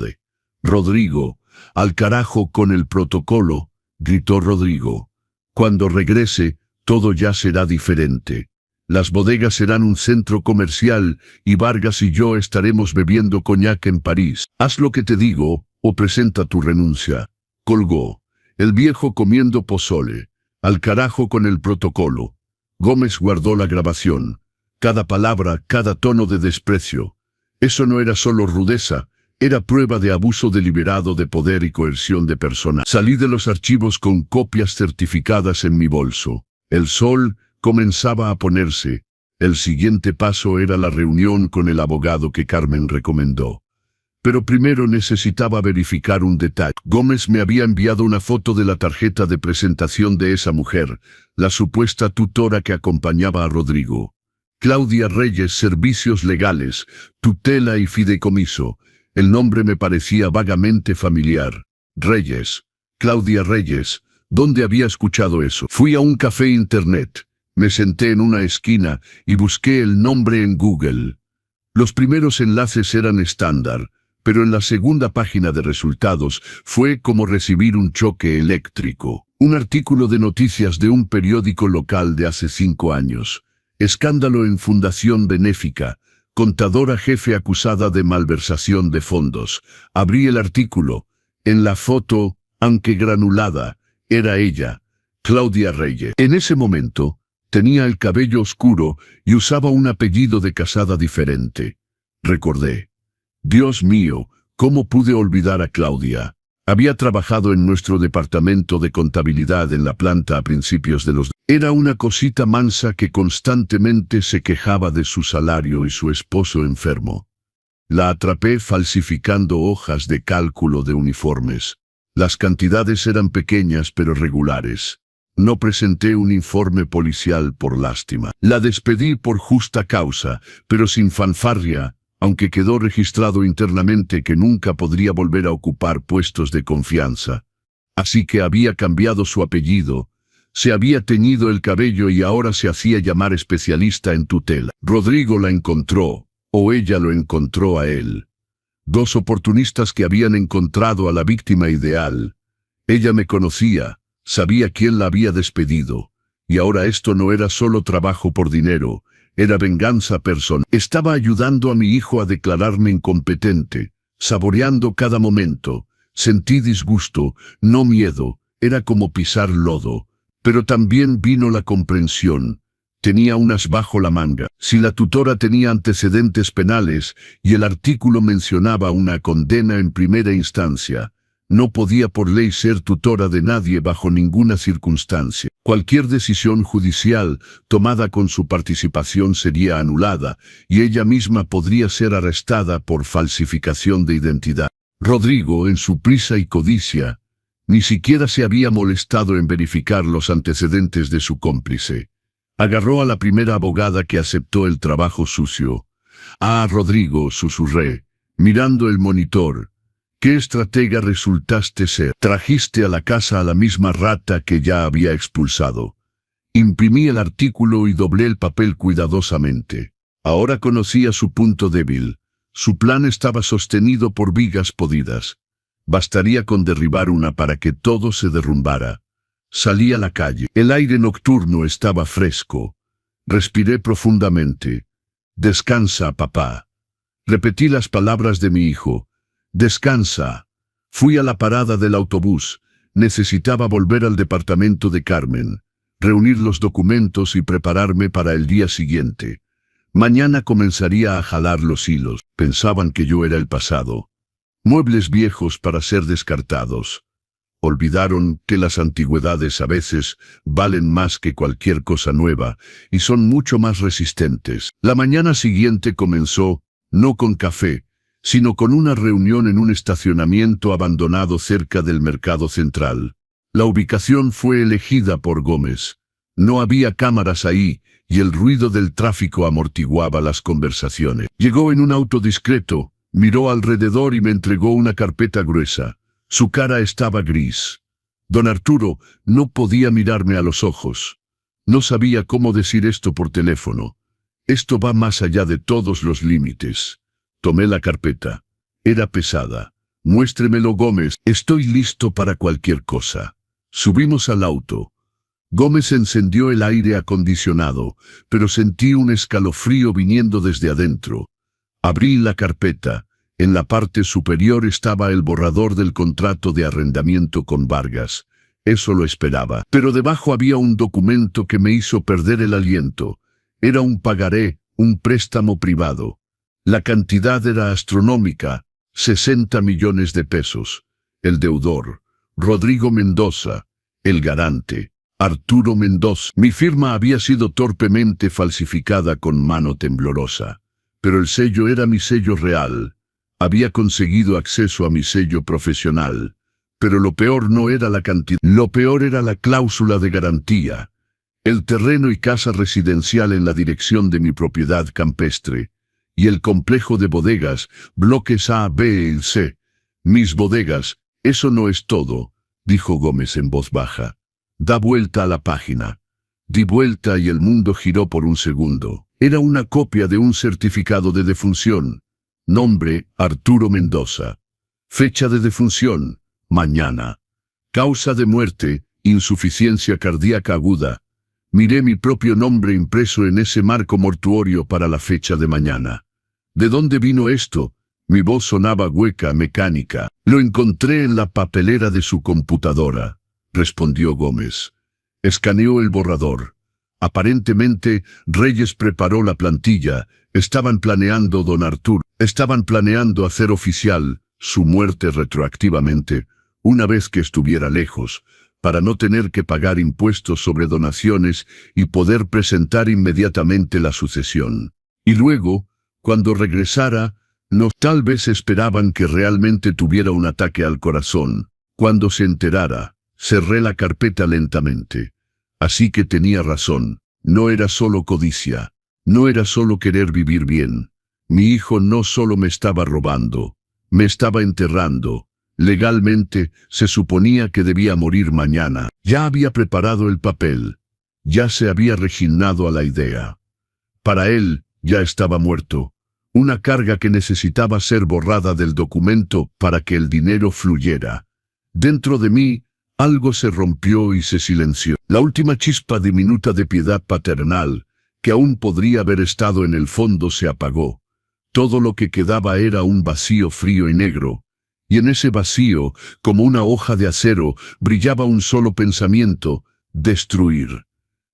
Rodrigo, al carajo con el protocolo, gritó Rodrigo. Cuando regrese, todo ya será diferente. Las bodegas serán un centro comercial y Vargas y yo estaremos bebiendo coñac en París. Haz lo que te digo o presenta tu renuncia. Colgó. El viejo comiendo pozole. Al carajo con el protocolo. Gómez guardó la grabación. Cada palabra, cada tono de desprecio. Eso no era solo rudeza, era prueba de abuso deliberado de poder y coerción de personas. Salí de los archivos con copias certificadas en mi bolso. El sol comenzaba a ponerse. El siguiente paso era la reunión con el abogado que Carmen recomendó. Pero primero necesitaba verificar un detalle. Gómez me había enviado una foto de la tarjeta de presentación de esa mujer, la supuesta tutora que acompañaba a Rodrigo. Claudia Reyes, Servicios Legales, Tutela y Fideicomiso. El nombre me parecía vagamente familiar. Reyes. Claudia Reyes. ¿Dónde había escuchado eso? Fui a un café internet. Me senté en una esquina y busqué el nombre en Google. Los primeros enlaces eran estándar, pero en la segunda página de resultados fue como recibir un choque eléctrico. Un artículo de noticias de un periódico local de hace 5 años. Escándalo en Fundación Benéfica. Contadora jefe acusada de malversación de fondos. Abrí el artículo. En la foto, aunque granulada, era ella, Claudia Reyes. En ese momento, tenía el cabello oscuro y usaba un apellido de casada diferente. Recordé. Dios mío, ¿cómo pude olvidar a Claudia? Había trabajado en nuestro departamento de contabilidad en la planta a principios de los... Era una cosita mansa que constantemente se quejaba de su salario y su esposo enfermo. La atrapé falsificando hojas de cálculo de uniformes. Las cantidades eran pequeñas pero regulares. No presenté un informe policial por lástima. La despedí por justa causa, pero sin fanfarria, aunque quedó registrado internamente que nunca podría volver a ocupar puestos de confianza. Así que había cambiado su apellido, se había teñido el cabello y ahora se hacía llamar especialista en tutela. Rodrigo la encontró, o ella lo encontró a él. 2 oportunistas que habían encontrado a la víctima ideal. Ella me conocía, sabía quién la había despedido, y ahora esto no era solo trabajo por dinero, era venganza personal. Estaba ayudando a mi hijo a declararme incompetente, saboreando cada momento. Sentí disgusto, no miedo, era como pisar lodo. Pero también vino la comprensión. Tenía un as bajo la manga. Si la tutora tenía antecedentes penales y el artículo mencionaba una condena en primera instancia, no podía por ley ser tutora de nadie bajo ninguna circunstancia. Cualquier decisión judicial tomada con su participación sería anulada y ella misma podría ser arrestada por falsificación de identidad. Rodrigo, en su prisa y codicia, ni siquiera se había molestado en verificar los antecedentes de su cómplice. Agarró a la primera abogada que aceptó el trabajo sucio. «Ah, Rodrigo», susurré, mirando el monitor. «¿Qué estratega resultaste ser? Trajiste a la casa a la misma rata que ya había expulsado». Imprimí el artículo y doblé el papel cuidadosamente. Ahora conocía su punto débil. Su plan estaba sostenido por vigas podidas. Bastaría con derribar una para que todo se derrumbara. Salí a la calle. El aire nocturno estaba fresco. Respiré profundamente. Descansa, papá. Repetí las palabras de mi hijo. Descansa. Fui a la parada del autobús. Necesitaba volver al departamento de Carmen, reunir los documentos y prepararme para el día siguiente. Mañana comenzaría a jalar los hilos. Pensaban que yo era el pasado. Muebles viejos para ser descartados. Olvidaron que las antigüedades a veces valen más que cualquier cosa nueva y son mucho más resistentes. La mañana siguiente comenzó, no con café, sino con una reunión en un estacionamiento abandonado cerca del mercado central. La ubicación fue elegida por Gómez. No había cámaras ahí y el ruido del tráfico amortiguaba las conversaciones. Llegó en un auto discreto, miró alrededor y me entregó una carpeta gruesa. Su cara estaba gris. Don Arturo no podía mirarme a los ojos. No sabía cómo decir esto por teléfono. Esto va más allá de todos los límites. Tomé la carpeta. Era pesada. Muéstremelo, Gómez. Estoy listo para cualquier cosa. Subimos al auto. Gómez encendió el aire acondicionado, pero sentí un escalofrío viniendo desde adentro. Abrí la carpeta. En la parte superior estaba el borrador del contrato de arrendamiento con Vargas. Eso lo esperaba. Pero debajo había un documento que me hizo perder el aliento. Era un pagaré, un préstamo privado. La cantidad era astronómica, 60 millones de pesos. El deudor, Rodrigo Mendoza. El garante, Arturo Mendoza. Mi firma había sido torpemente falsificada con mano temblorosa. Pero el sello era mi sello real. Había conseguido acceso a mi sello profesional. Pero lo peor no era la cantidad. Lo peor era la cláusula de garantía. El terreno y casa residencial en la dirección de mi propiedad campestre. Y el complejo de bodegas, bloques A, B y C. Mis bodegas, eso no es todo, dijo Gómez en voz baja. Da vuelta a la página. Di vuelta y el mundo giró por un segundo. Era una copia de un certificado de defunción. Nombre, Arturo Mendoza. Fecha de defunción, mañana. Causa de muerte, insuficiencia cardíaca aguda. Miré mi propio nombre impreso en ese marco mortuorio para la fecha de mañana. ¿De dónde vino esto? Mi voz sonaba hueca, mecánica. Lo encontré en la papelera de su computadora, respondió Gómez. Escaneó el borrador. Aparentemente, Reyes preparó la plantilla. Estaban planeando, don Arturo. Estaban planeando hacer oficial su muerte retroactivamente, una vez que estuviera lejos, para no tener que pagar impuestos sobre donaciones y poder presentar inmediatamente la sucesión. Y luego, cuando regresara, tal vez esperaban que realmente tuviera un ataque al corazón. Cuando se enterara, cerré la carpeta lentamente. Así que tenía razón. No era solo codicia. No era solo querer vivir bien. Mi hijo no solo me estaba robando, me estaba enterrando. Legalmente, se suponía que debía morir mañana. Ya había preparado el papel. Ya se había resignado a la idea. Para él, ya estaba muerto. Una carga que necesitaba ser borrada del documento para que el dinero fluyera. Dentro de mí, algo se rompió y se silenció. La última chispa diminuta de piedad paternal, que aún podría haber estado en el fondo, se apagó. Todo lo que quedaba era un vacío frío y negro. Y en ese vacío, como una hoja de acero, brillaba un solo pensamiento: destruir.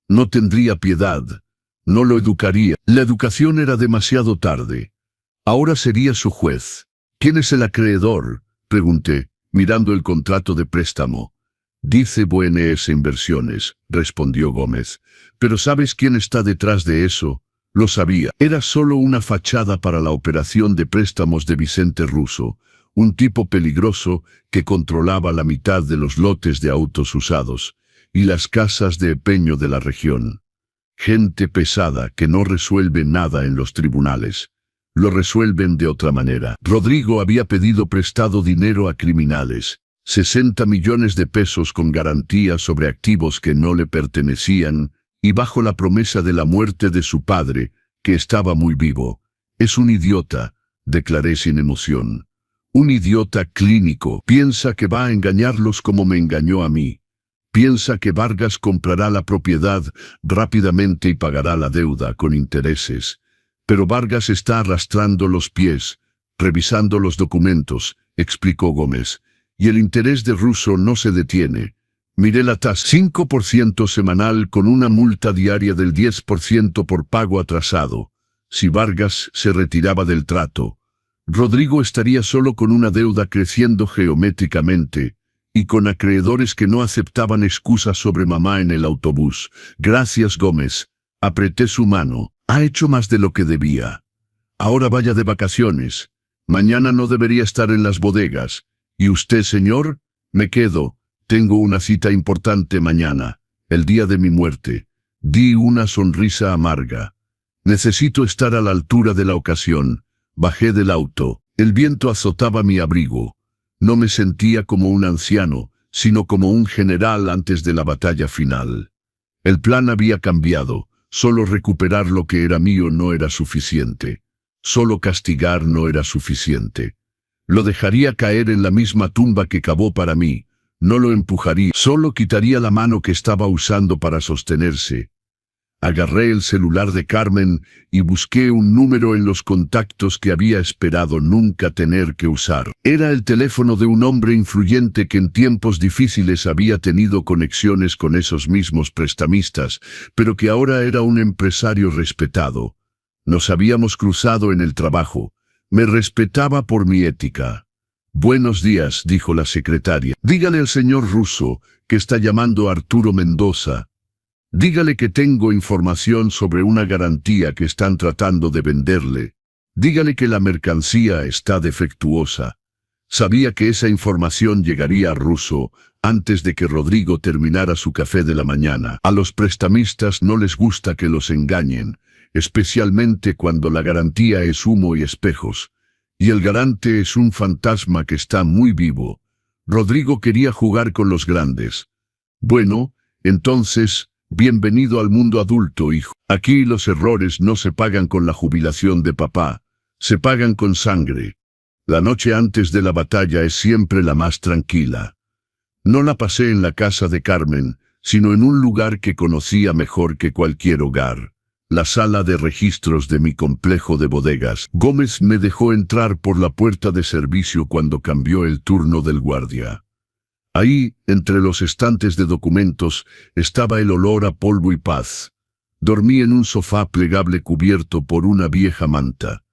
No tendría piedad. No lo educaría. La educación era demasiado tarde. Ahora sería su juez. ¿Quién es el acreedor?, pregunté, mirando el contrato de préstamo. Dice Buenas Inversiones, respondió Gómez. Pero ¿sabes quién está detrás de eso? Lo sabía. Era solo una fachada para la operación de préstamos de Vicente Russo, un tipo peligroso que controlaba la mitad de los lotes de autos usados y las casas de empeño de la región. Gente pesada que no resuelve nada en los tribunales. Lo resuelven de otra manera. Rodrigo había pedido prestado dinero a criminales, 60 millones de pesos con garantía sobre activos que no le pertenecían, y bajo la promesa de la muerte de su padre, que estaba muy vivo. Es un idiota, declaré sin emoción. Un idiota clínico. Piensa que va a engañarlos como me engañó a mí. Piensa que Vargas comprará la propiedad rápidamente y pagará la deuda con intereses. Pero Vargas está arrastrando los pies, revisando los documentos, explicó Gómez. Y el interés de Russo no se detiene. Miré la tasa, 5% semanal con una multa diaria del 10% por pago atrasado. Si Vargas se retiraba del trato, Rodrigo estaría solo con una deuda creciendo geométricamente y con acreedores que no aceptaban excusas sobre mamá en el autobús. Gracias, Gómez. Apreté su mano. Ha hecho más de lo que debía. Ahora vaya de vacaciones. Mañana no debería estar en las bodegas. ¿Y usted, señor? Me quedo. Tengo una cita importante mañana, el día de mi muerte. Di una sonrisa amarga. Necesito estar a la altura de la ocasión. Bajé del auto. El viento azotaba mi abrigo. No me sentía como un anciano, sino como un general antes de la batalla final. El plan había cambiado. Solo recuperar lo que era mío no era suficiente. Solo castigar no era suficiente. Lo dejaría caer en la misma tumba que cavó para mí. No lo empujaría, solo quitaría la mano que estaba usando para sostenerse. Agarré el celular de Carmen y busqué un número en los contactos que había esperado nunca tener que usar. Era el teléfono de un hombre influyente que en tiempos difíciles había tenido conexiones con esos mismos prestamistas, pero que ahora era un empresario respetado. Nos habíamos cruzado en el trabajo. Me respetaba por mi ética. Buenos días, dijo la secretaria. Dígale al señor Russo que está llamando a Arturo Mendoza. Dígale que tengo información sobre una garantía que están tratando de venderle. Dígale que la mercancía está defectuosa. Sabía que esa información llegaría a Russo antes de que Rodrigo terminara su café de la mañana. A los prestamistas no les gusta que los engañen, especialmente cuando la garantía es humo y espejos. Y el garante es un fantasma que está muy vivo. Rodrigo quería jugar con los grandes. Bueno, entonces, bienvenido al mundo adulto, hijo. Aquí los errores no se pagan con la jubilación de papá, se pagan con sangre. La noche antes de la batalla es siempre la más tranquila. No la pasé en la casa de Carmen, sino en un lugar que conocía mejor que cualquier hogar. La sala de registros de mi complejo de bodegas. Gómez me dejó entrar por la puerta de servicio cuando cambió el turno del guardia. Ahí, entre los estantes de documentos, estaba el olor a polvo y paz. Dormí en un sofá plegable cubierto por una vieja manta.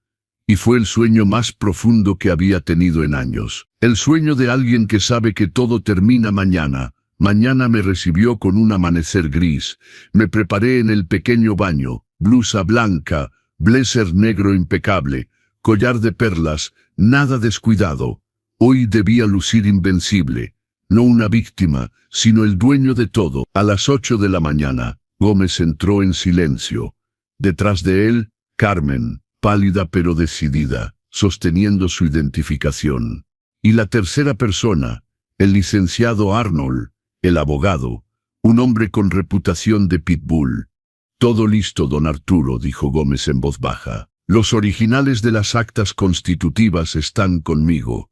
Y fue el sueño más profundo que había tenido en años. El sueño de alguien que sabe que todo termina mañana. Mañana me recibió con un amanecer gris. Me preparé en el pequeño baño. Blusa blanca, blazer negro impecable, collar de perlas, nada descuidado. Hoy debía lucir invencible. No una víctima, sino el dueño de todo. A las 8 de la mañana, Gómez entró en silencio. Detrás de él, Carmen, pálida pero decidida, sosteniendo su identificación. Y la tercera persona, el licenciado Arnold, el abogado, un hombre con reputación de pitbull. Todo listo, don Arturo, dijo Gómez en voz baja. Los originales de las actas constitutivas están conmigo.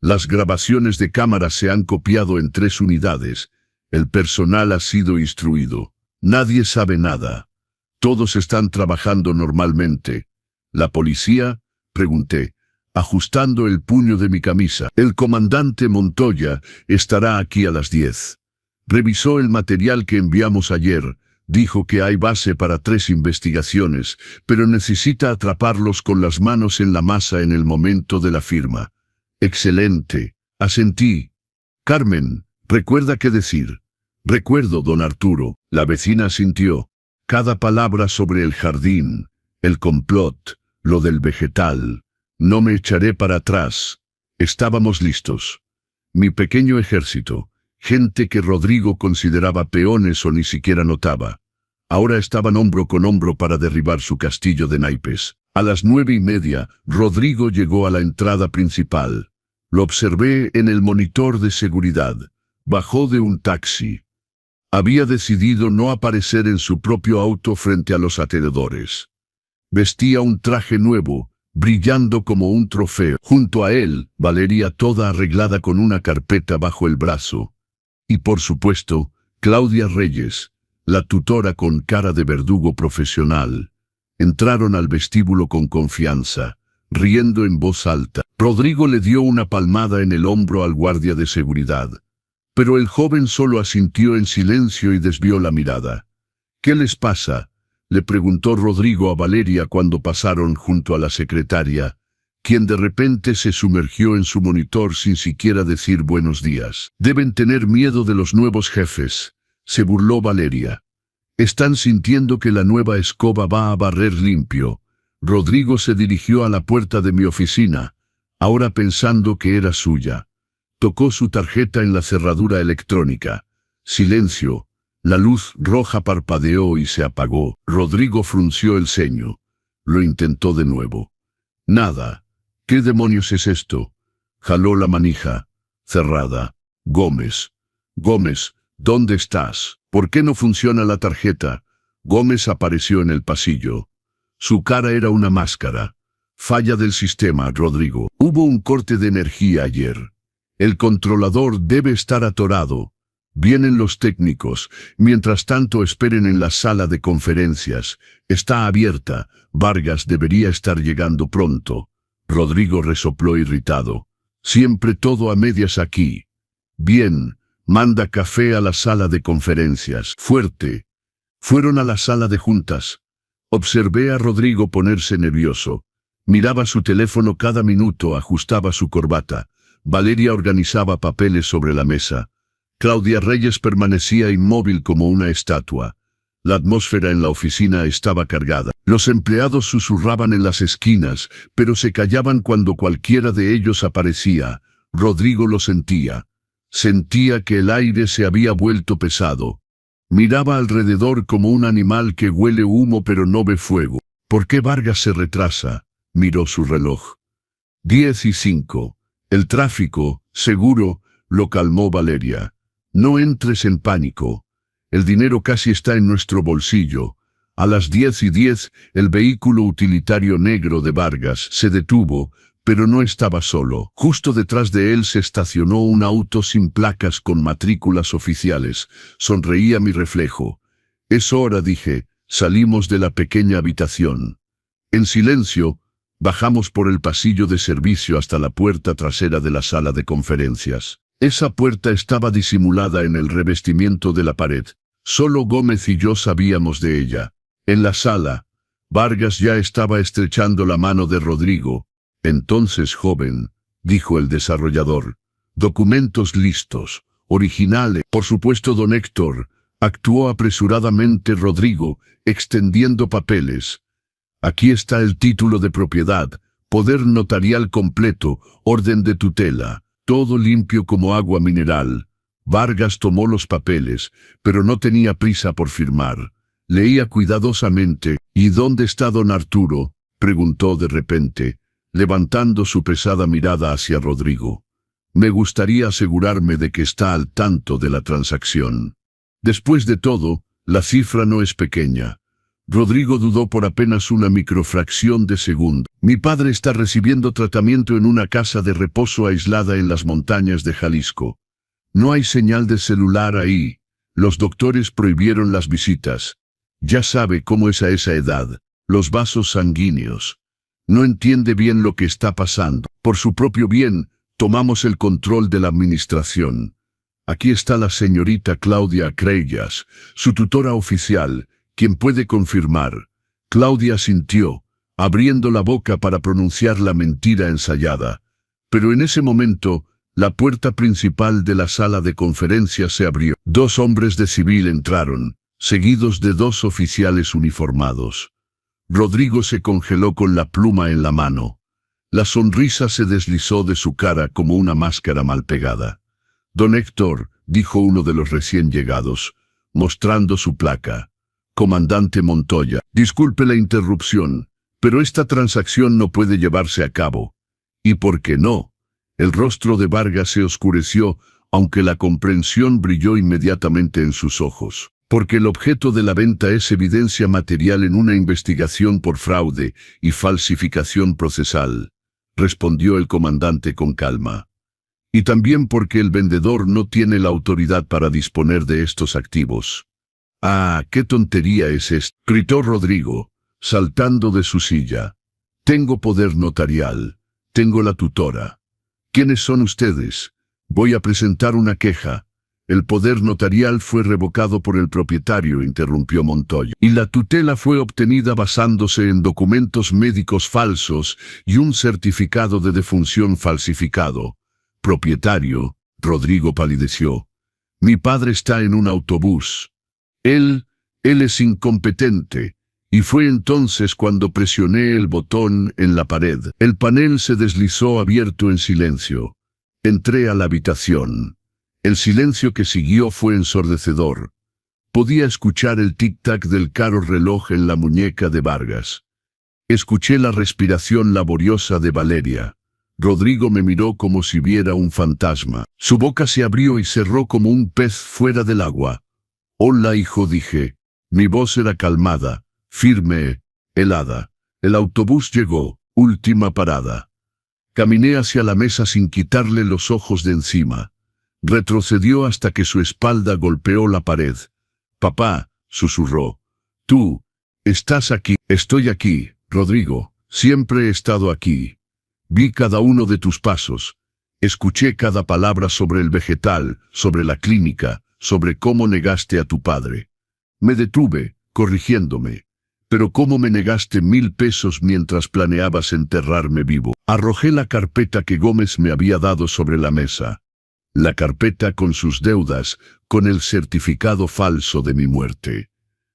Las grabaciones de cámara se han copiado en 3 unidades. El personal ha sido instruido. Nadie sabe nada. Todos están trabajando normalmente. ¿La policía? Pregunté, ajustando el puño de mi camisa. El comandante Montoya estará aquí a las 10. Revisó el material que enviamos ayer. Dijo que hay base para 3 investigaciones, pero necesita atraparlos con las manos en la masa en el momento de la firma. Excelente, asentí. Carmen, ¿recuerda qué decir? Recuerdo, don Arturo. La vecina asintió. Cada palabra sobre el jardín, el complot, lo del vegetal. No me echaré para atrás. Estábamos listos. Mi pequeño ejército, gente que Rodrigo consideraba peones o ni siquiera notaba. Ahora estaban hombro con hombro para derribar su castillo de naipes. A las 9:30, Rodrigo llegó a la entrada principal. Lo observé en el monitor de seguridad. Bajó de un taxi. Había decidido no aparecer en su propio auto frente a los atenedores. Vestía un traje nuevo, brillando como un trofeo. Junto a él, Valeria toda arreglada con una carpeta bajo el brazo. Y por supuesto, Claudia Reyes, la tutora con cara de verdugo profesional, entraron al vestíbulo con confianza, riendo en voz alta. Rodrigo le dio una palmada en el hombro al guardia de seguridad, pero el joven solo asintió en silencio y desvió la mirada. «¿Qué les pasa?», le preguntó Rodrigo a Valeria cuando pasaron junto a la secretaria, quien de repente se sumergió en su monitor sin siquiera decir buenos días. «Deben tener miedo de los nuevos jefes», se burló Valeria. «Están sintiendo que la nueva escoba va a barrer limpio». Rodrigo se dirigió a la puerta de mi oficina, ahora pensando que era suya. Tocó su tarjeta en la cerradura electrónica. Silencio. La luz roja parpadeó y se apagó. Rodrigo frunció el ceño. Lo intentó de nuevo. «Nada. ¿Qué demonios es esto?». Jaló la manija. Cerrada. «Gómez. Gómez, ¿dónde estás? ¿Por qué no funciona la tarjeta?». Gómez apareció en el pasillo. Su cara era una máscara. «Falla del sistema, Rodrigo. Hubo un corte de energía ayer. El controlador debe estar atorado. Vienen los técnicos. Mientras tanto esperen en la sala de conferencias. Está abierta. Vargas debería estar llegando pronto». Rodrigo resopló irritado. «Siempre todo a medias aquí». «Bien, manda café a la sala de conferencias». «Fuerte». Fueron a la sala de juntas. Observé a Rodrigo ponerse nervioso. Miraba su teléfono cada minuto, ajustaba su corbata. Valeria organizaba papeles sobre la mesa. Claudia Reyes permanecía inmóvil como una estatua. La atmósfera en la oficina estaba cargada. Los empleados susurraban en las esquinas, pero se callaban cuando cualquiera de ellos aparecía. Rodrigo lo sentía. Sentía que el aire se había vuelto pesado. Miraba alrededor como un animal que huele humo pero no ve fuego. «¿Por qué Vargas se retrasa?». Miró su reloj. 10:05. «El tráfico, seguro», lo calmó Valeria. «No entres en pánico. El dinero casi está en nuestro bolsillo». A las 10:10, el vehículo utilitario negro de Vargas se detuvo, pero no estaba solo. Justo detrás de él se estacionó un auto sin placas con matrículas oficiales. Sonreía mi reflejo. «Es hora», dije. Salimos de la pequeña habitación. En silencio, bajamos por el pasillo de servicio hasta la puerta trasera de la sala de conferencias. Esa puerta estaba disimulada en el revestimiento de la pared. Solo Gómez y yo sabíamos de ella. En la sala, Vargas ya estaba estrechando la mano de Rodrigo. «Entonces, joven», dijo el desarrollador, «documentos listos, originales». «Por supuesto, don Héctor», actuó apresuradamente Rodrigo, extendiendo papeles. «Aquí está el título de propiedad, poder notarial completo, orden de tutela, todo limpio como agua mineral». Vargas tomó los papeles, pero no tenía prisa por firmar. Leía cuidadosamente. «¿Y dónde está don Arturo?», preguntó de repente, levantando su pesada mirada hacia Rodrigo. «Me gustaría asegurarme de que está al tanto de la transacción. Después de todo, la cifra no es pequeña». Rodrigo dudó por apenas una microfracción de segundo. «Mi padre está recibiendo tratamiento en una casa de reposo aislada en las montañas de Jalisco. No hay señal de celular ahí. Los doctores prohibieron las visitas. Ya sabe cómo es a esa edad. Los vasos sanguíneos. No entiende bien lo que está pasando. Por su propio bien, tomamos el control de la administración. Aquí está la señorita Claudia Reyes, su tutora oficial, quien puede confirmar». Claudia asintió, abriendo la boca para pronunciar la mentira ensayada. Pero en ese momento, la puerta principal de la sala de conferencias se abrió. 2 hombres de civil entraron, seguidos de 2 oficiales uniformados. Rodrigo se congeló con la pluma en la mano. La sonrisa se deslizó de su cara como una máscara mal pegada. «Don Héctor», dijo uno de los recién llegados, mostrando su placa. «Comandante Montoya, disculpe la interrupción, pero esta transacción no puede llevarse a cabo». «¿Y por qué no?». El rostro de Vargas se oscureció, aunque la comprensión brilló inmediatamente en sus ojos. «Porque el objeto de la venta es evidencia material en una investigación por fraude y falsificación procesal», respondió el comandante con calma. Y también porque el vendedor no tiene la autoridad para disponer de estos activos. «Ah, qué tontería es esta», gritó Rodrigo, saltando de su silla. «Tengo poder notarial. Tengo la tutora. ¿Quiénes son ustedes? Voy a presentar una queja». «El poder notarial fue revocado por el propietario», interrumpió Montoya. «Y la tutela fue obtenida basándose en documentos médicos falsos y un certificado de defunción falsificado». «Propietario», Rodrigo palideció. «Mi padre está en un autobús. Él es incompetente». Y fue entonces cuando presioné el botón en la pared. El panel se deslizó abierto en silencio. Entré a la habitación. El silencio que siguió fue ensordecedor. Podía escuchar el tic-tac del caro reloj en la muñeca de Vargas. Escuché la respiración laboriosa de Valeria. Rodrigo me miró como si viera un fantasma. Su boca se abrió y cerró como un pez fuera del agua. «Hola, hijo», dije. Mi voz era calmada, firme, helada. El autobús llegó, última parada. Caminé hacia la mesa sin quitarle los ojos de encima. Retrocedió hasta que su espalda golpeó la pared. «Papá», susurró. «Tú, estás aquí». «Estoy aquí, Rodrigo. Siempre he estado aquí. Vi cada uno de tus pasos. Escuché cada palabra sobre el vegetal, sobre la clínica, sobre cómo negaste a tu padre. Me detuve, corrigiéndome. Pero cómo me negaste 1000 pesos mientras planeabas enterrarme vivo». Arrojé la carpeta que Gómez me había dado sobre la mesa. La carpeta con sus deudas, con el certificado falso de mi muerte.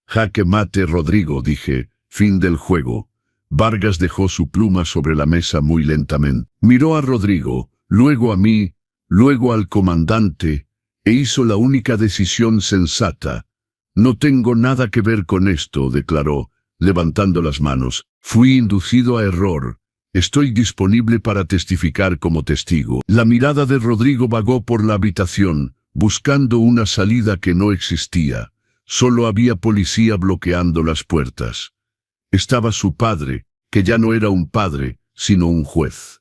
«Jaque mate, Rodrigo», dije. «Fin del juego». Vargas dejó su pluma sobre la mesa muy lentamente. Miró a Rodrigo, luego a mí, luego al comandante, e hizo la única decisión sensata. «No tengo nada que ver con esto», declaró, levantando las manos. «Fui inducido a error. Estoy disponible para testificar como testigo». La mirada de Rodrigo vagó por la habitación, buscando una salida que no existía. Solo había policía bloqueando las puertas. Estaba su padre, que ya no era un padre, sino un juez.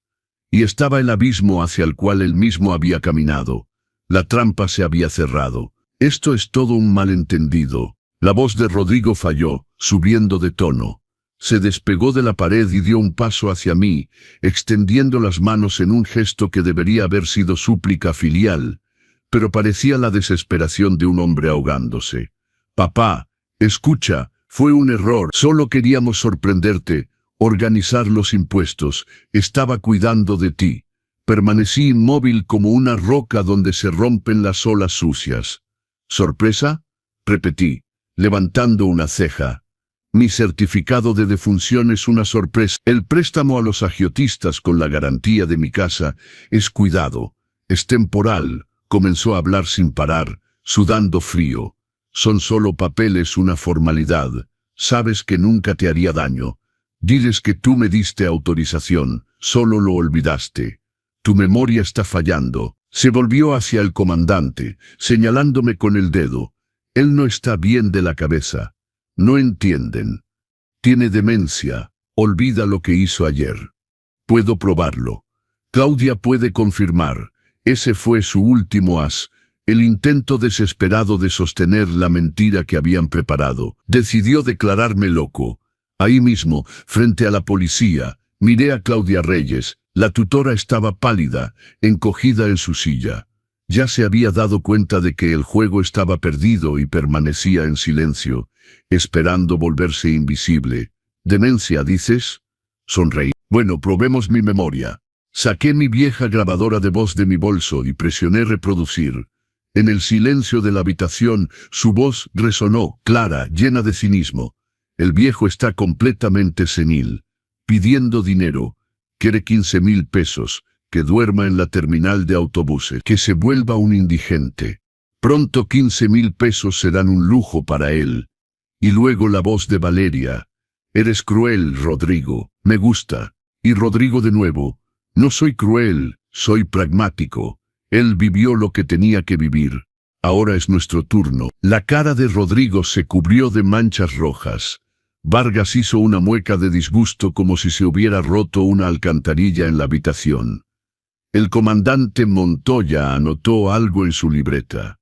Y estaba el abismo hacia el cual él mismo había caminado. La trampa se había cerrado. «Esto es todo un malentendido». La voz de Rodrigo falló, subiendo de tono. Se despegó de la pared y dio un paso hacia mí, extendiendo las manos en un gesto que debería haber sido súplica filial, pero parecía la desesperación de un hombre ahogándose. «Papá, escucha, fue un error. Solo queríamos sorprenderte, organizar los impuestos. Estaba cuidando de ti». Permanecí inmóvil como una roca donde se rompen las olas sucias. «¿Sorpresa?», repetí, levantando una ceja. «Mi certificado de defunción es una sorpresa. El préstamo a los agiotistas con la garantía de mi casa es cuidado, es temporal», comenzó a hablar sin parar, sudando frío. «Son solo papeles, una formalidad. Sabes que nunca te haría daño. Diles que tú me diste autorización, solo lo olvidaste. Tu memoria está fallando». Se volvió hacia el comandante, señalándome con el dedo. «Él no está bien de la cabeza. No entienden. Tiene demencia. Olvida lo que hizo ayer. Puedo probarlo. Claudia puede confirmar. Ese fue su último as, el intento desesperado de sostener la mentira que habían preparado. Decidió declararme loco. Ahí mismo, frente a la policía, miré a Claudia Reyes. La tutora estaba pálida, encogida en su silla. Ya se había dado cuenta de que el juego estaba perdido y permanecía en silencio, esperando volverse invisible. «¿Demencia, dices?», sonreí. «Bueno, probemos mi memoria». Saqué mi vieja grabadora de voz de mi bolso y presioné reproducir. En el silencio de la habitación, su voz resonó, clara, llena de cinismo. «El viejo está completamente senil, pidiendo dinero. Quiere 15,000 pesos, que duerma en la terminal de autobuses, que se vuelva un indigente. Pronto 15,000 pesos serán un lujo para él». Y luego la voz de Valeria. «Eres cruel, Rodrigo. Me gusta». Y Rodrigo de nuevo. «No soy cruel, soy pragmático. Él vivió lo que tenía que vivir. Ahora es nuestro turno». La cara de Rodrigo se cubrió de manchas rojas. Vargas hizo una mueca de disgusto como si se hubiera roto una alcantarilla en la habitación. El comandante Montoya anotó algo en su libreta.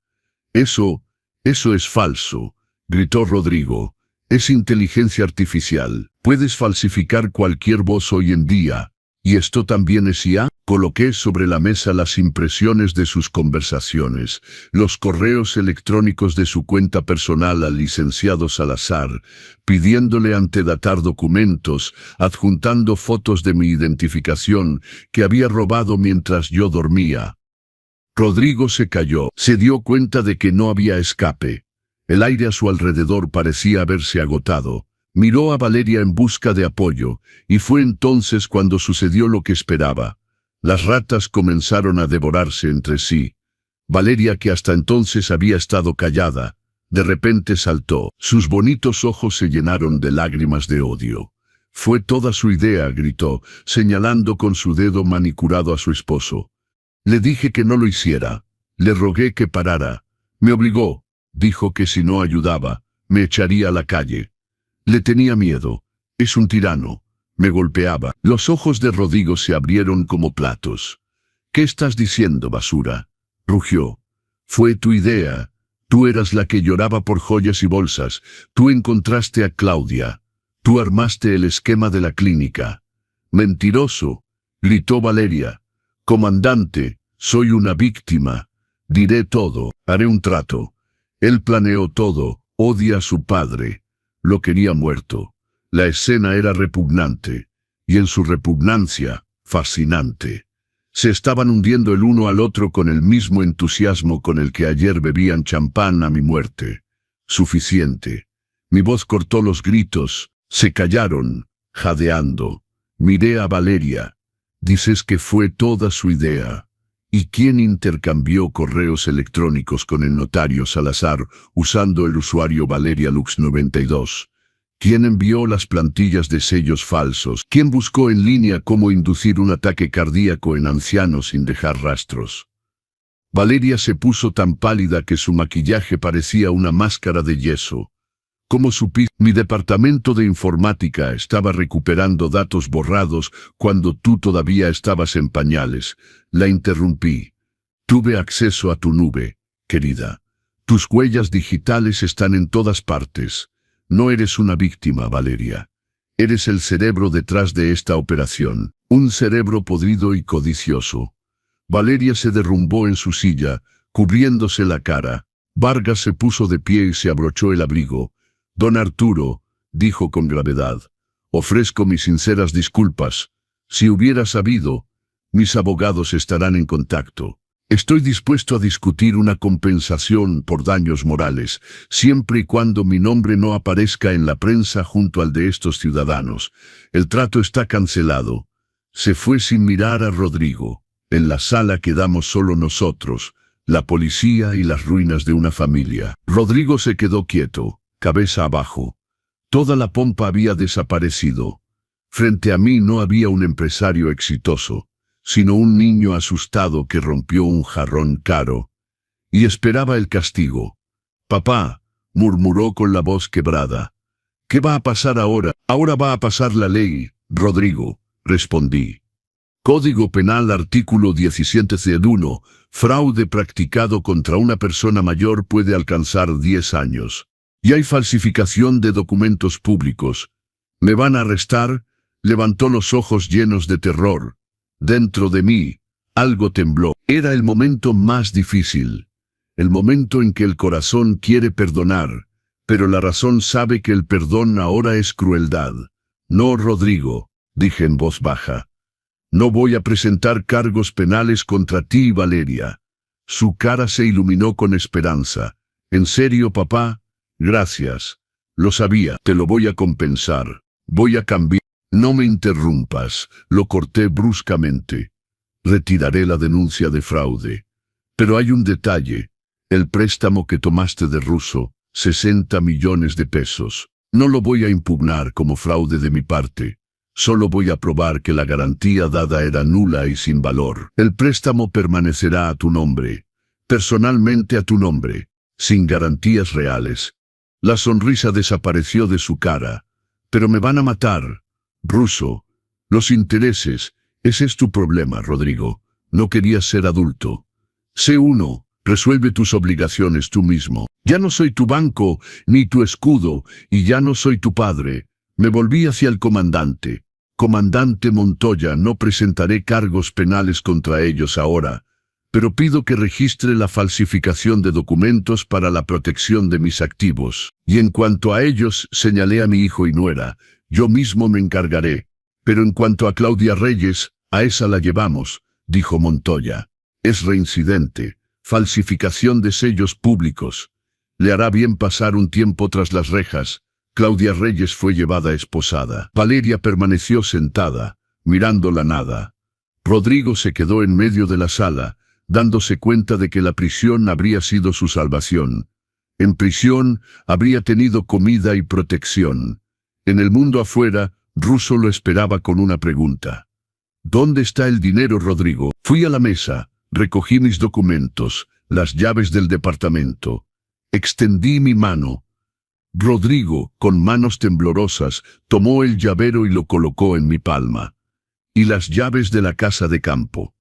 Eso es falso, gritó Rodrigo. Es inteligencia artificial. Puedes falsificar cualquier voz hoy en día. ¿Y esto también es IA? Coloqué sobre la mesa las impresiones de sus conversaciones, los correos electrónicos de su cuenta personal al licenciado Salazar, pidiéndole antedatar documentos, adjuntando fotos de mi identificación que había robado mientras yo dormía. Rodrigo se calló, se dio cuenta de que no había escape. El aire a su alrededor parecía haberse agotado. Miró a Valeria en busca de apoyo, y fue entonces cuando sucedió lo que esperaba. Las ratas comenzaron a devorarse entre sí. Valeria, que hasta entonces había estado callada, de repente saltó. Sus bonitos ojos se llenaron de lágrimas de odio. Fue toda su idea, gritó, señalando con su dedo manicurado a su esposo. Le dije que no lo hiciera. Le rogué que parara. Me obligó. Dijo que si no ayudaba, me echaría a la calle. Le tenía miedo. Es un tirano. Me golpeaba. Los ojos de Rodrigo se abrieron como platos. ¿Qué estás diciendo, basura? Rugió. Fue tu idea. Tú eras la que lloraba por joyas y bolsas. Tú encontraste a Claudia. Tú armaste el esquema de la clínica. Mentiroso, gritó Valeria. Comandante, soy una víctima. Diré todo, haré un trato. Él planeó todo, odia a su padre. Lo quería muerto. La escena era repugnante, y en su repugnancia, fascinante. Se estaban hundiendo el uno al otro con el mismo entusiasmo con el que ayer bebían champán a mi muerte. Suficiente. Mi voz cortó los gritos, se callaron, jadeando. Miré a Valeria. Dices que fue toda su idea. ¿Y quién intercambió correos electrónicos con el notario Salazar usando el usuario Valeria Lux 92? ¿Quién envió las plantillas de sellos falsos? ¿Quién buscó en línea cómo inducir un ataque cardíaco en ancianos sin dejar rastros? Valeria se puso tan pálida que su maquillaje parecía una máscara de yeso. ¿Cómo supiste? Mi departamento de informática estaba recuperando datos borrados cuando tú todavía estabas en pañales. La interrumpí. Tuve acceso a tu nube, querida. Tus huellas digitales están en todas partes. No eres una víctima, Valeria. Eres el cerebro detrás de esta operación. Un cerebro podrido y codicioso. Valeria se derrumbó en su silla, cubriéndose la cara. Vargas se puso de pie y se abrochó el abrigo. Don Arturo, dijo con gravedad, ofrezco mis sinceras disculpas. Si hubiera sabido, mis abogados estarán en contacto. Estoy dispuesto a discutir una compensación por daños morales, siempre y cuando mi nombre no aparezca en la prensa junto al de estos ciudadanos. El trato está cancelado. Se fue sin mirar a Rodrigo. En la sala quedamos solo nosotros, la policía y las ruinas de una familia. Rodrigo se quedó quieto, cabeza abajo. Toda la pompa había desaparecido. Frente a mí no había un empresario exitoso, sino un niño asustado que rompió un jarrón caro y esperaba el castigo. Papá, murmuró con la voz quebrada. ¿Qué va a pasar ahora? Ahora va a pasar la ley, Rodrigo, respondí. Código Penal artículo 17C1, fraude practicado contra una persona mayor puede alcanzar 10 años. Y hay falsificación de documentos públicos. ¿Me van a arrestar? Levantó los ojos llenos de terror. Dentro de mí, algo tembló. Era el momento más difícil. El momento en que el corazón quiere perdonar, pero la razón sabe que el perdón ahora es crueldad. No, Rodrigo, dije en voz baja. No voy a presentar cargos penales contra ti, Valeria. Su cara se iluminó con esperanza. ¿En serio, papá? Gracias. Lo sabía. Te lo voy a compensar. Voy a cambiar. No me interrumpas, lo corté bruscamente. Retiraré la denuncia de fraude. Pero hay un detalle. El préstamo que tomaste de Russo, 60 millones de pesos. No lo voy a impugnar como fraude de mi parte. Solo voy a probar que la garantía dada era nula y sin valor. El préstamo permanecerá a tu nombre. Personalmente a tu nombre. Sin garantías reales. La sonrisa desapareció de su cara. Pero me van a matar. Russo, los intereses, ese es tu problema, Rodrigo. No querías ser adulto. Sé uno, resuelve tus obligaciones tú mismo. Ya no soy tu banco, ni tu escudo, y ya no soy tu padre. Me volví hacia el comandante. Comandante Montoya, no presentaré cargos penales contra ellos ahora, pero pido que registre la falsificación de documentos para la protección de mis activos. Y en cuanto a ellos, señalé a mi hijo y nuera, yo mismo me encargaré. Pero en cuanto a Claudia Reyes, a esa la llevamos, dijo Montoya. Es reincidente, falsificación de sellos públicos. Le hará bien pasar un tiempo tras las rejas. Claudia Reyes fue llevada esposada. Valeria permaneció sentada, mirando la nada. Rodrigo se quedó en medio de la sala, dándose cuenta de que la prisión habría sido su salvación. En prisión habría tenido comida y protección. En el mundo afuera, Russo lo esperaba con una pregunta. ¿Dónde está el dinero, Rodrigo? Fui a la mesa, recogí mis documentos, las llaves del departamento. Extendí mi mano. Rodrigo, con manos temblorosas, tomó el llavero y lo colocó en mi palma. Y las llaves de la casa de campo.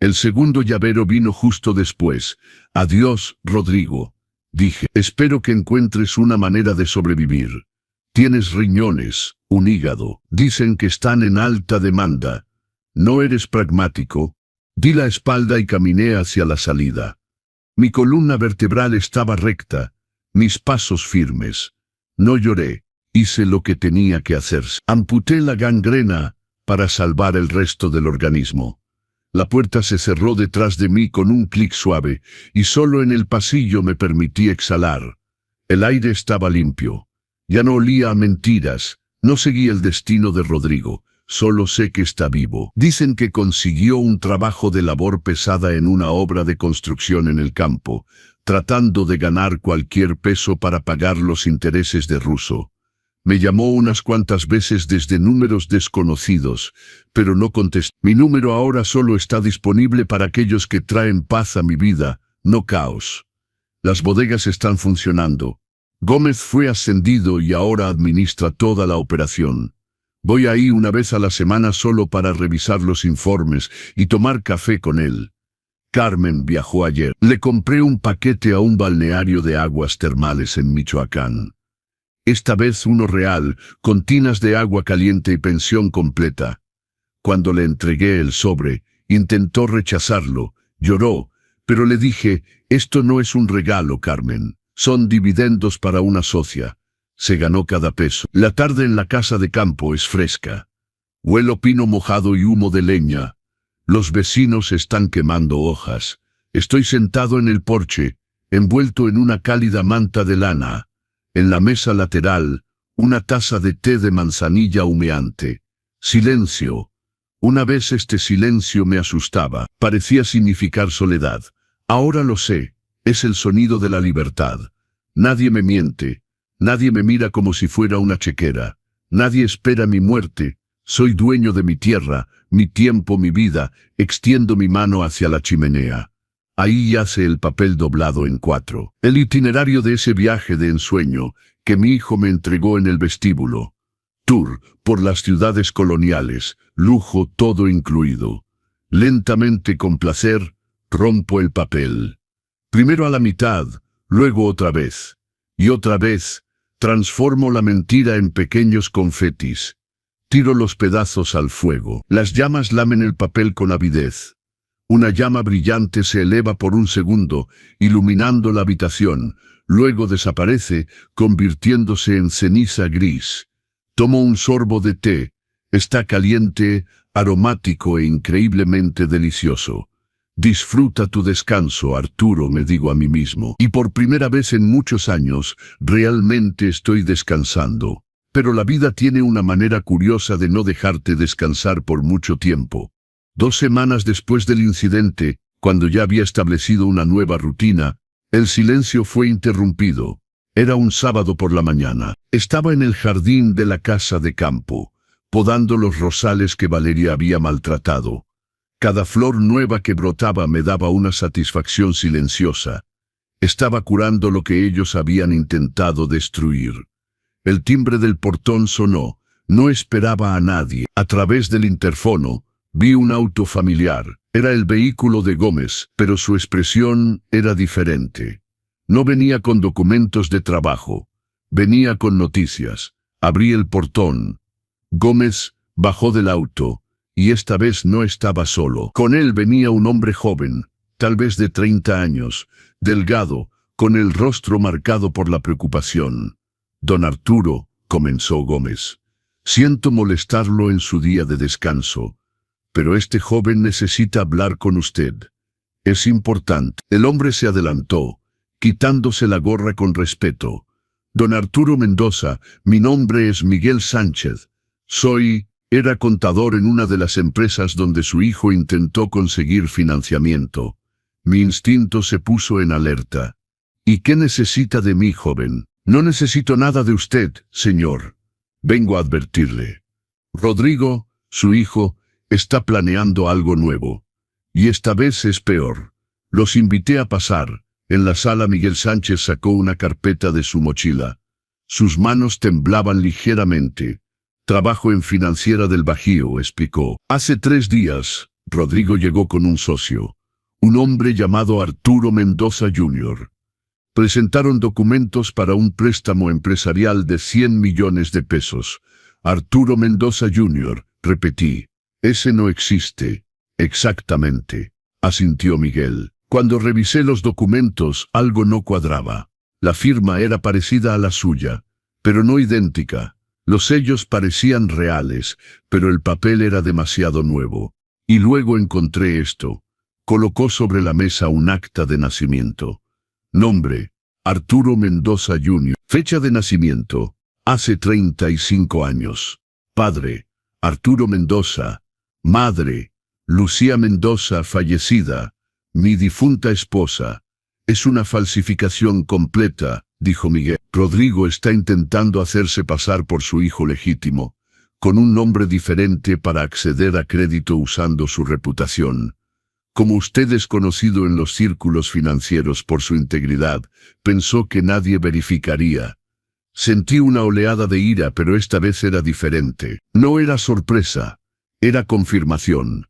El segundo llavero vino justo después. Adiós, Rodrigo. Dije, espero que encuentres una manera de sobrevivir. Tienes riñones, un hígado. Dicen que están en alta demanda. ¿No eres pragmático? Di la espalda y caminé hacia la salida. Mi columna vertebral estaba recta, mis pasos firmes. No lloré, hice lo que tenía que hacer. Amputé la gangrena para salvar el resto del organismo. La puerta se cerró detrás de mí con un clic suave, y solo en el pasillo me permití exhalar. El aire estaba limpio. Ya no olía a mentiras, no seguí el destino de Rodrigo. Solo sé que está vivo. Dicen que consiguió un trabajo de labor pesada en una obra de construcción en el campo, tratando de ganar cualquier peso para pagar los intereses de Russo. Me llamó unas cuantas veces desde números desconocidos, pero no contesté. Mi número ahora solo está disponible para aquellos que traen paz a mi vida, no caos. Las bodegas están funcionando. Gómez fue ascendido y ahora administra toda la operación. Voy ahí una vez a la semana solo para revisar los informes y tomar café con él. Carmen viajó ayer. Le compré un paquete a un balneario de aguas termales en Michoacán. Esta vez uno real, con tinas de agua caliente y pensión completa. Cuando le entregué el sobre, intentó rechazarlo, lloró, pero le dije, esto no es un regalo, Carmen, son dividendos para una socia. Se ganó cada peso. La tarde en la casa de campo es fresca. Huelo pino mojado y humo de leña. Los vecinos están quemando hojas. Estoy sentado en el porche, envuelto en una cálida manta de lana. En la mesa lateral, una taza de té de manzanilla humeante. Silencio. Una vez este silencio me asustaba. Parecía significar soledad. Ahora lo sé. Es el sonido de la libertad. Nadie me miente. Nadie me mira como si fuera una chequera. Nadie espera mi muerte. Soy dueño de mi tierra, mi tiempo, mi vida. Extiendo mi mano hacia la chimenea. Ahí yace el papel doblado en 4. El itinerario de ese viaje de ensueño que mi hijo me entregó en el vestíbulo. Tour por las ciudades coloniales, lujo todo incluido. Lentamente, con placer, rompo el papel. Primero a la mitad, luego otra vez. Y otra vez, transformo la mentira en pequeños confetis. Tiro los pedazos al fuego. Las llamas lamen el papel con avidez. Una llama brillante se eleva por un segundo, iluminando la habitación. Luego desaparece, convirtiéndose en ceniza gris. Tomo un sorbo de té. Está caliente, aromático e increíblemente delicioso. Disfruta tu descanso, Arturo, me digo a mí mismo. Y por primera vez en muchos años, realmente estoy descansando. Pero la vida tiene una manera curiosa de no dejarte descansar por mucho tiempo. 2 semanas después del incidente, cuando ya había establecido una nueva rutina, el silencio fue interrumpido. Era un sábado por la mañana. Estaba en el jardín de la casa de campo, podando los rosales que Valeria había maltratado. Cada flor nueva que brotaba me daba una satisfacción silenciosa. Estaba curando lo que ellos habían intentado destruir. El timbre del portón sonó. No esperaba a nadie. A través del interfono, Vi un auto familiar. Era el vehículo de Gómez, pero su expresión era diferente. No venía con documentos de trabajo. Venía con noticias. Abrí el portón. Gómez bajó del auto, y esta vez no estaba solo. Con él venía un hombre joven, tal vez de 30 años, delgado, con el rostro marcado por la preocupación. «Don Arturo», comenzó Gómez, «siento molestarlo en su día de descanso, pero este joven necesita hablar con usted. Es importante». El hombre se adelantó, quitándose la gorra con respeto. «Don Arturo Mendoza, mi nombre es Miguel Sánchez. Era contador en una de las empresas donde su hijo intentó conseguir financiamiento. Mi instinto se puso en alerta. ¿Y qué necesita de mí, joven?» «No necesito nada de usted, señor. Vengo a advertirle. Rodrigo, su hijo, está planeando algo nuevo. Y esta vez es peor. Los invité a pasar». En la sala Miguel Sánchez sacó una carpeta de su mochila. Sus manos temblaban ligeramente. «Trabajo en Financiera del Bajío», explicó. «Hace 3 días, Rodrigo llegó con un socio, un hombre llamado Arturo Mendoza Jr. Presentaron documentos para un préstamo empresarial de 100 millones de pesos. Arturo Mendoza Jr., repetí. «Ese no existe». «Exactamente», asintió Miguel. Cuando revisé los documentos, algo no cuadraba. La firma era parecida a la suya, pero no idéntica. Los sellos parecían reales, pero el papel era demasiado nuevo. Y luego encontré esto. Colocó sobre la mesa un acta de nacimiento. Nombre: Arturo Mendoza Jr. Fecha de nacimiento: hace 35 años. Padre: Arturo Mendoza. Madre: Lucía Mendoza, fallecida. Mi difunta esposa. «Es una falsificación completa», dijo Miguel. «Rodrigo está intentando hacerse pasar por su hijo legítimo, con un nombre diferente para acceder a crédito usando su reputación. Como usted es conocido en los círculos financieros por su integridad, pensó que nadie verificaría». Sentí una oleada de ira, pero esta vez era diferente. No era sorpresa, era confirmación.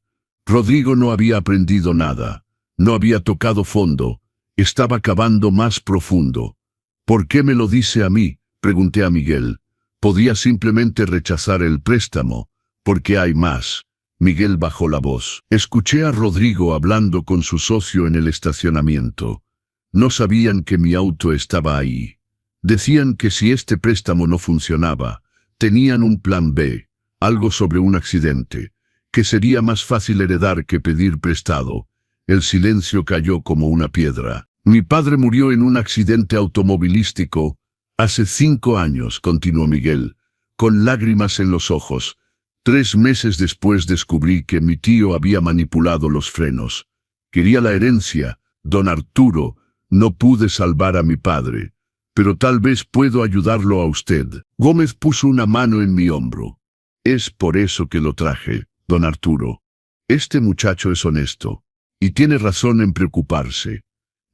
Rodrigo no había aprendido nada. No había tocado fondo, estaba cavando más profundo. «¿Por qué me lo dice a mí?», pregunté a Miguel. «Podía simplemente rechazar el préstamo, porque hay más». Miguel bajó la voz. Escuché a Rodrigo hablando con su socio en el estacionamiento. No sabían que mi auto estaba ahí. Decían que si este préstamo no funcionaba, tenían un plan B, algo sobre un accidente, que sería más fácil heredar que pedir prestado. El silencio cayó como una piedra. «Mi padre murió en un accidente automovilístico hace 5 años», continuó Miguel, con lágrimas en los ojos. 3 meses después descubrí que mi tío había manipulado los frenos. Quería la herencia, don Arturo. No pude salvar a mi padre, pero tal vez puedo ayudarlo a usted. Gómez puso una mano en mi hombro. «Es por eso que lo traje, don Arturo. Este muchacho es honesto. Y tiene razón en preocuparse».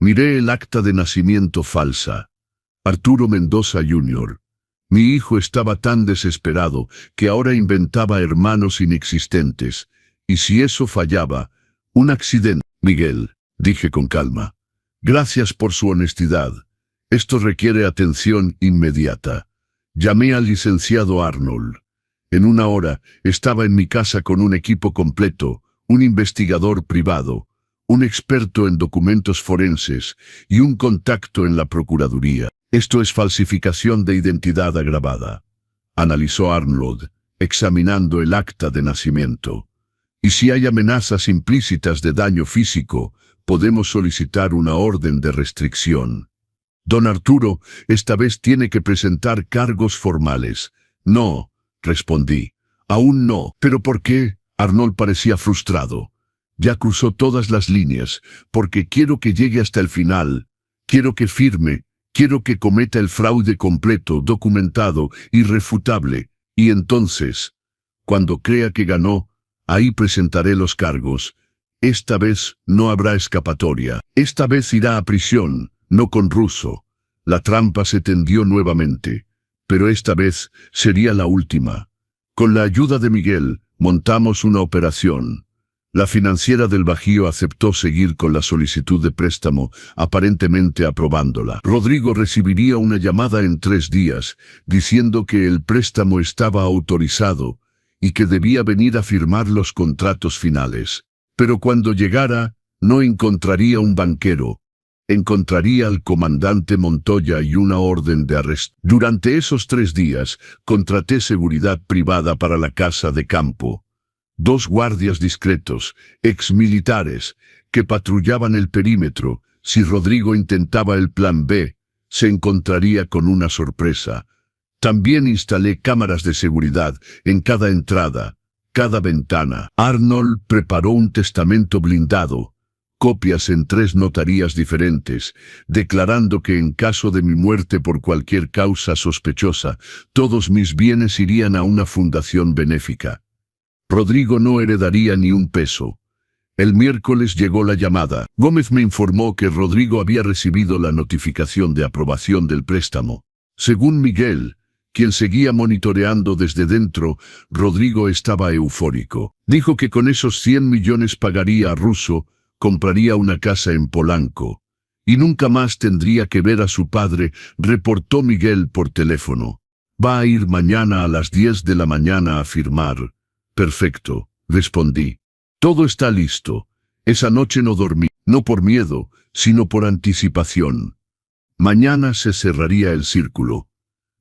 Miré el acta de nacimiento falsa. Arturo Mendoza Jr. Mi hijo estaba tan desesperado que ahora inventaba hermanos inexistentes. Y si eso fallaba, un accidente. «Miguel», dije con calma, «gracias por su honestidad. Esto requiere atención inmediata». Llamé al licenciado Arnold. En 1 hora estaba en mi casa con un equipo completo, un investigador privado, un experto en documentos forenses y un contacto en la Procuraduría. «Esto es falsificación de identidad agravada», analizó Arnold, examinando el acta de nacimiento. «Y si hay amenazas implícitas de daño físico, podemos solicitar una orden de restricción». «Don Arturo, esta vez tiene que presentar cargos formales». «No», respondí, «aún no». «¿Pero por qué?». Arnold parecía frustrado. «Ya cruzó todas las líneas, porque quiero que llegue hasta el final. Quiero que firme, quiero que cometa el fraude completo, documentado, irrefutable. Y entonces, cuando crea que ganó, ahí presentaré los cargos. Esta vez no habrá escapatoria. Esta vez irá a prisión, no con Russo». La trampa se tendió nuevamente, pero esta vez sería la última. Con la ayuda de Miguel, Montamos una operación. La financiera del Bajío aceptó seguir con la solicitud de préstamo, aparentemente aprobándola. Rodrigo recibiría una llamada en 3 días, diciendo que el préstamo estaba autorizado y que debía venir a firmar los contratos finales. Pero cuando llegara, no encontraría un banquero. Encontraría al comandante Montoya y una orden de arresto. Durante esos 3 días, contraté seguridad privada para la casa de campo. 2 guardias discretos, exmilitares, que patrullaban el perímetro. Si Rodrigo intentaba el plan B, se encontraría con una sorpresa. También instalé cámaras de seguridad en cada entrada, cada ventana. Arnold preparó un testamento blindado, copias en 3 notarías diferentes, declarando que en caso de mi muerte por cualquier causa sospechosa, todos mis bienes irían a una fundación benéfica. Rodrigo no heredaría ni un peso. El miércoles llegó la llamada. Gómez me informó que Rodrigo había recibido la notificación de aprobación del préstamo. Según Miguel, quien seguía monitoreando desde dentro, Rodrigo estaba eufórico. Dijo que con esos 100 millones pagaría a Russo, compraría una casa en Polanco. Y nunca más tendría que ver a su padre, reportó Miguel por teléfono. Va a ir mañana a las 10 de la mañana a firmar. Perfecto, respondí. Todo está listo. Esa noche no dormí, no por miedo, sino por anticipación. Mañana se cerraría el círculo.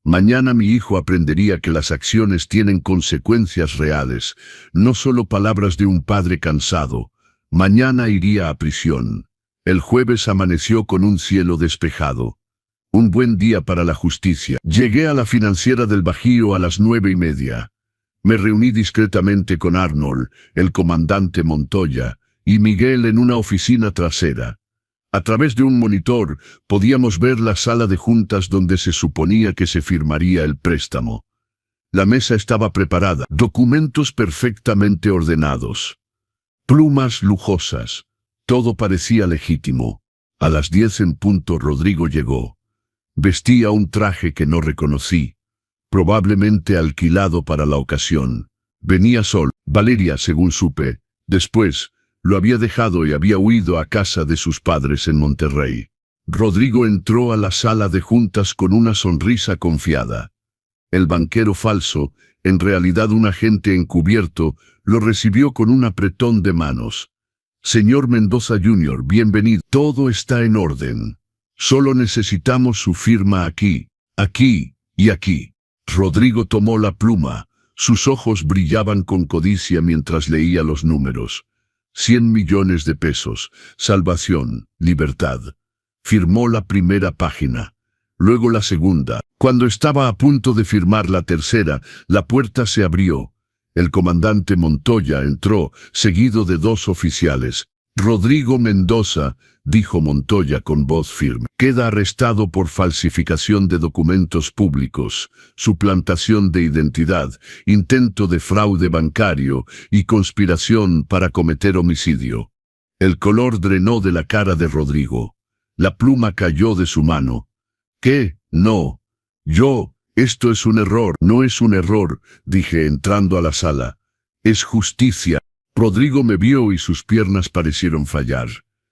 Mañana mi hijo aprendería que las acciones tienen consecuencias reales, no solo palabras de un padre cansado. Mañana iría a prisión. El jueves amaneció con un cielo despejado. Un buen día para la justicia. Llegué a la financiera del Bajío a las 9:30. Me reuní discretamente con Arnold, el comandante Montoya, y Miguel en una oficina trasera. A través de un monitor podíamos ver la sala de juntas donde se suponía que se firmaría el préstamo. La mesa estaba preparada, documentos perfectamente ordenados, plumas lujosas, todo parecía legítimo. A las 10 en punto Rodrigo llegó. Vestía un traje que no reconocí, probablemente alquilado para la ocasión. Venía solo. Valeria, según supe, después, lo había dejado y había huido a casa de sus padres en Monterrey. Rodrigo entró a la sala de juntas con una sonrisa confiada. El banquero falso, en realidad un agente encubierto, lo recibió con un apretón de manos. Señor Mendoza Jr., bienvenido. Todo está en orden. Solo necesitamos su firma aquí, aquí y aquí. Rodrigo tomó la pluma. Sus ojos brillaban con codicia mientras leía los números. 100 millones de pesos. Salvación, libertad. Firmó la primera página. Luego la segunda. Cuando estaba a punto de firmar la tercera, la puerta se abrió. El comandante Montoya entró, seguido de 2 oficiales. Rodrigo Mendoza, dijo Montoya con voz firme, queda arrestado por falsificación de documentos públicos, suplantación de identidad, intento de fraude bancario y conspiración para cometer homicidio. El color drenó de la cara de Rodrigo. La pluma cayó de su mano. ¿Qué? No. Esto es un error. No es un error, dije entrando a la sala. Es justicia. Rodrigo me vio y sus piernas parecieron fallar.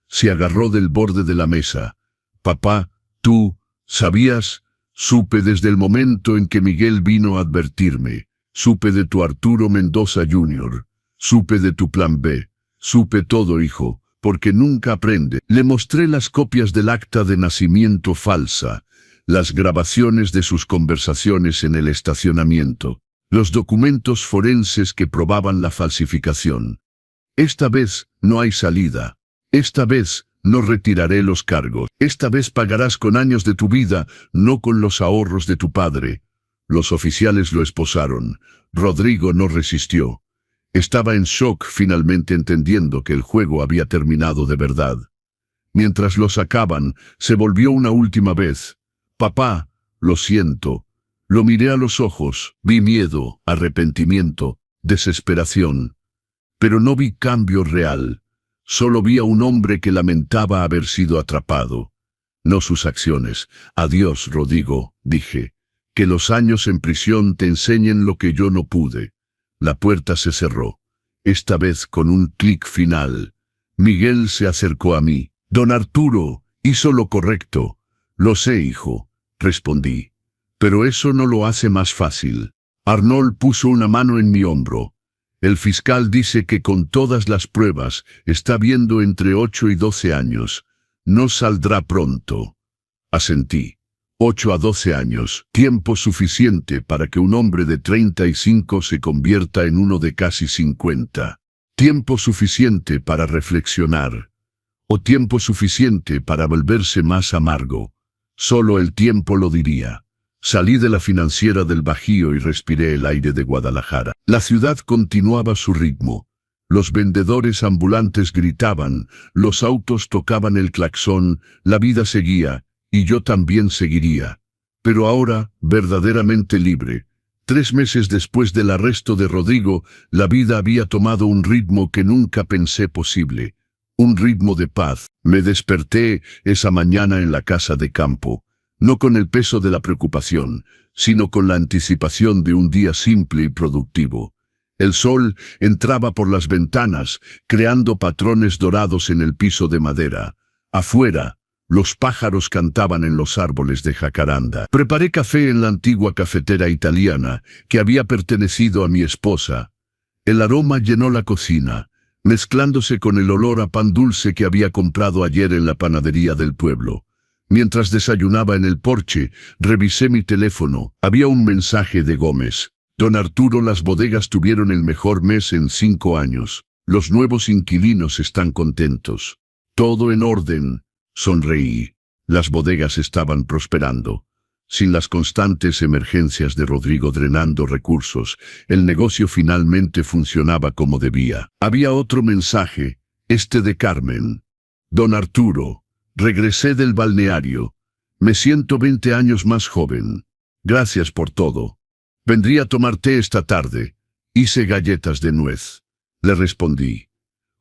Se agarró del borde de la mesa. Papá, tú, ¿sabías? Supe desde el momento en que Miguel vino a advertirme. Supe de tu Arturo Mendoza Jr. Supe de tu plan B. Supe todo, hijo, porque nunca aprende. Le mostré las copias del acta de nacimiento falsa, las grabaciones de sus conversaciones en el estacionamiento, los documentos forenses que probaban la falsificación. Esta vez no hay salida. Esta vez no retiraré los cargos. Esta vez pagarás con años de tu vida, no con los ahorros de tu padre. Los oficiales lo esposaron. Rodrigo no resistió. Estaba en shock, finalmente entendiendo que el juego había terminado de verdad. Mientras lo sacaban, se volvió una última vez. Papá, lo siento. Lo miré a los ojos, vi miedo, arrepentimiento, desesperación. Pero no vi cambio real. Solo vi a un hombre que lamentaba haber sido atrapado. No sus acciones. Adiós, Rodrigo, dije. Que los años en prisión te enseñen lo que yo no pude. La puerta se cerró, esta vez con un clic final. Miguel se acercó a mí. Don Arturo, hizo lo correcto. Lo sé, hijo, respondí. Pero eso no lo hace más fácil. Arnold puso una mano en mi hombro. El fiscal dice que con todas las pruebas está viendo entre 8 y 12 años. No saldrá pronto. Asentí. 8 a 12 años, tiempo suficiente para que un hombre de 35 se convierta en uno de casi 50. Tiempo suficiente para reflexionar. O tiempo suficiente para volverse más amargo. Solo el tiempo lo diría. Salí de la financiera del Bajío y respiré el aire de Guadalajara. La ciudad continuaba su ritmo. Los vendedores ambulantes gritaban, los autos tocaban el claxon, la vida seguía, y yo también seguiría. Pero ahora, verdaderamente libre. 3 meses después del arresto de Rodrigo, la vida había tomado un ritmo que nunca pensé posible. Un ritmo de paz. Me desperté esa mañana en la casa de campo. No con el peso de la preocupación, sino con la anticipación de un día simple y productivo. El sol entraba por las ventanas, creando patrones dorados en el piso de madera. Afuera, los pájaros cantaban en los árboles de jacaranda. Preparé café en la antigua cafetera italiana, que había pertenecido a mi esposa. El aroma llenó la cocina, mezclándose con el olor a pan dulce que había comprado ayer en la panadería del pueblo. Mientras desayunaba en el porche, revisé mi teléfono. Había un mensaje de Gómez. Don Arturo, las bodegas tuvieron el mejor mes en 5 años. Los nuevos inquilinos están contentos. Todo en orden. Sonreí. Las bodegas estaban prosperando. Sin las constantes emergencias de Rodrigo drenando recursos, el negocio finalmente funcionaba como debía. Había otro mensaje, este de Carmen. Don Arturo. Regresé del balneario. Me siento 20 años más joven. Gracias por todo. Vendría a tomar té esta tarde. Hice galletas de nuez. Le respondí.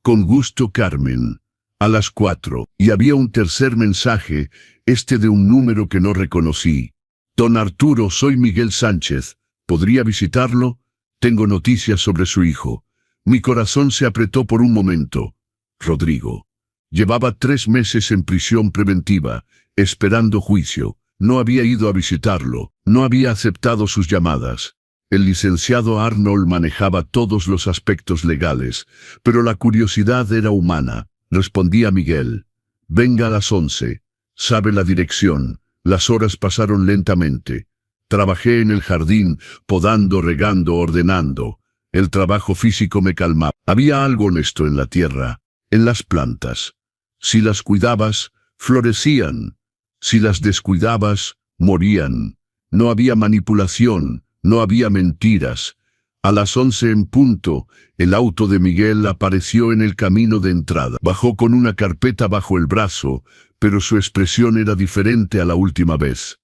Con gusto, Carmen. A las 4. Y había un tercer mensaje, este de un número que no reconocí. Don Arturo, soy Miguel Sánchez. ¿Podría visitarlo? Tengo noticias sobre su hijo. Mi corazón se apretó por un momento. Rodrigo. Llevaba 3 meses en prisión preventiva, esperando juicio. No había ido a visitarlo, no había aceptado sus llamadas. El licenciado Arnold manejaba todos los aspectos legales, pero la curiosidad era humana. Respondí a Miguel. Venga a las 11. Sabe la dirección. Las horas pasaron lentamente. Trabajé en el jardín, podando, regando, ordenando. El trabajo físico me calmaba. Había algo honesto en la tierra, en las plantas. Si las cuidabas, florecían. Si las descuidabas, morían. No había manipulación, no había mentiras. A las 11 en punto, el auto de Miguel apareció en el camino de entrada. Bajó con una carpeta bajo el brazo, pero su expresión era diferente a la última vez.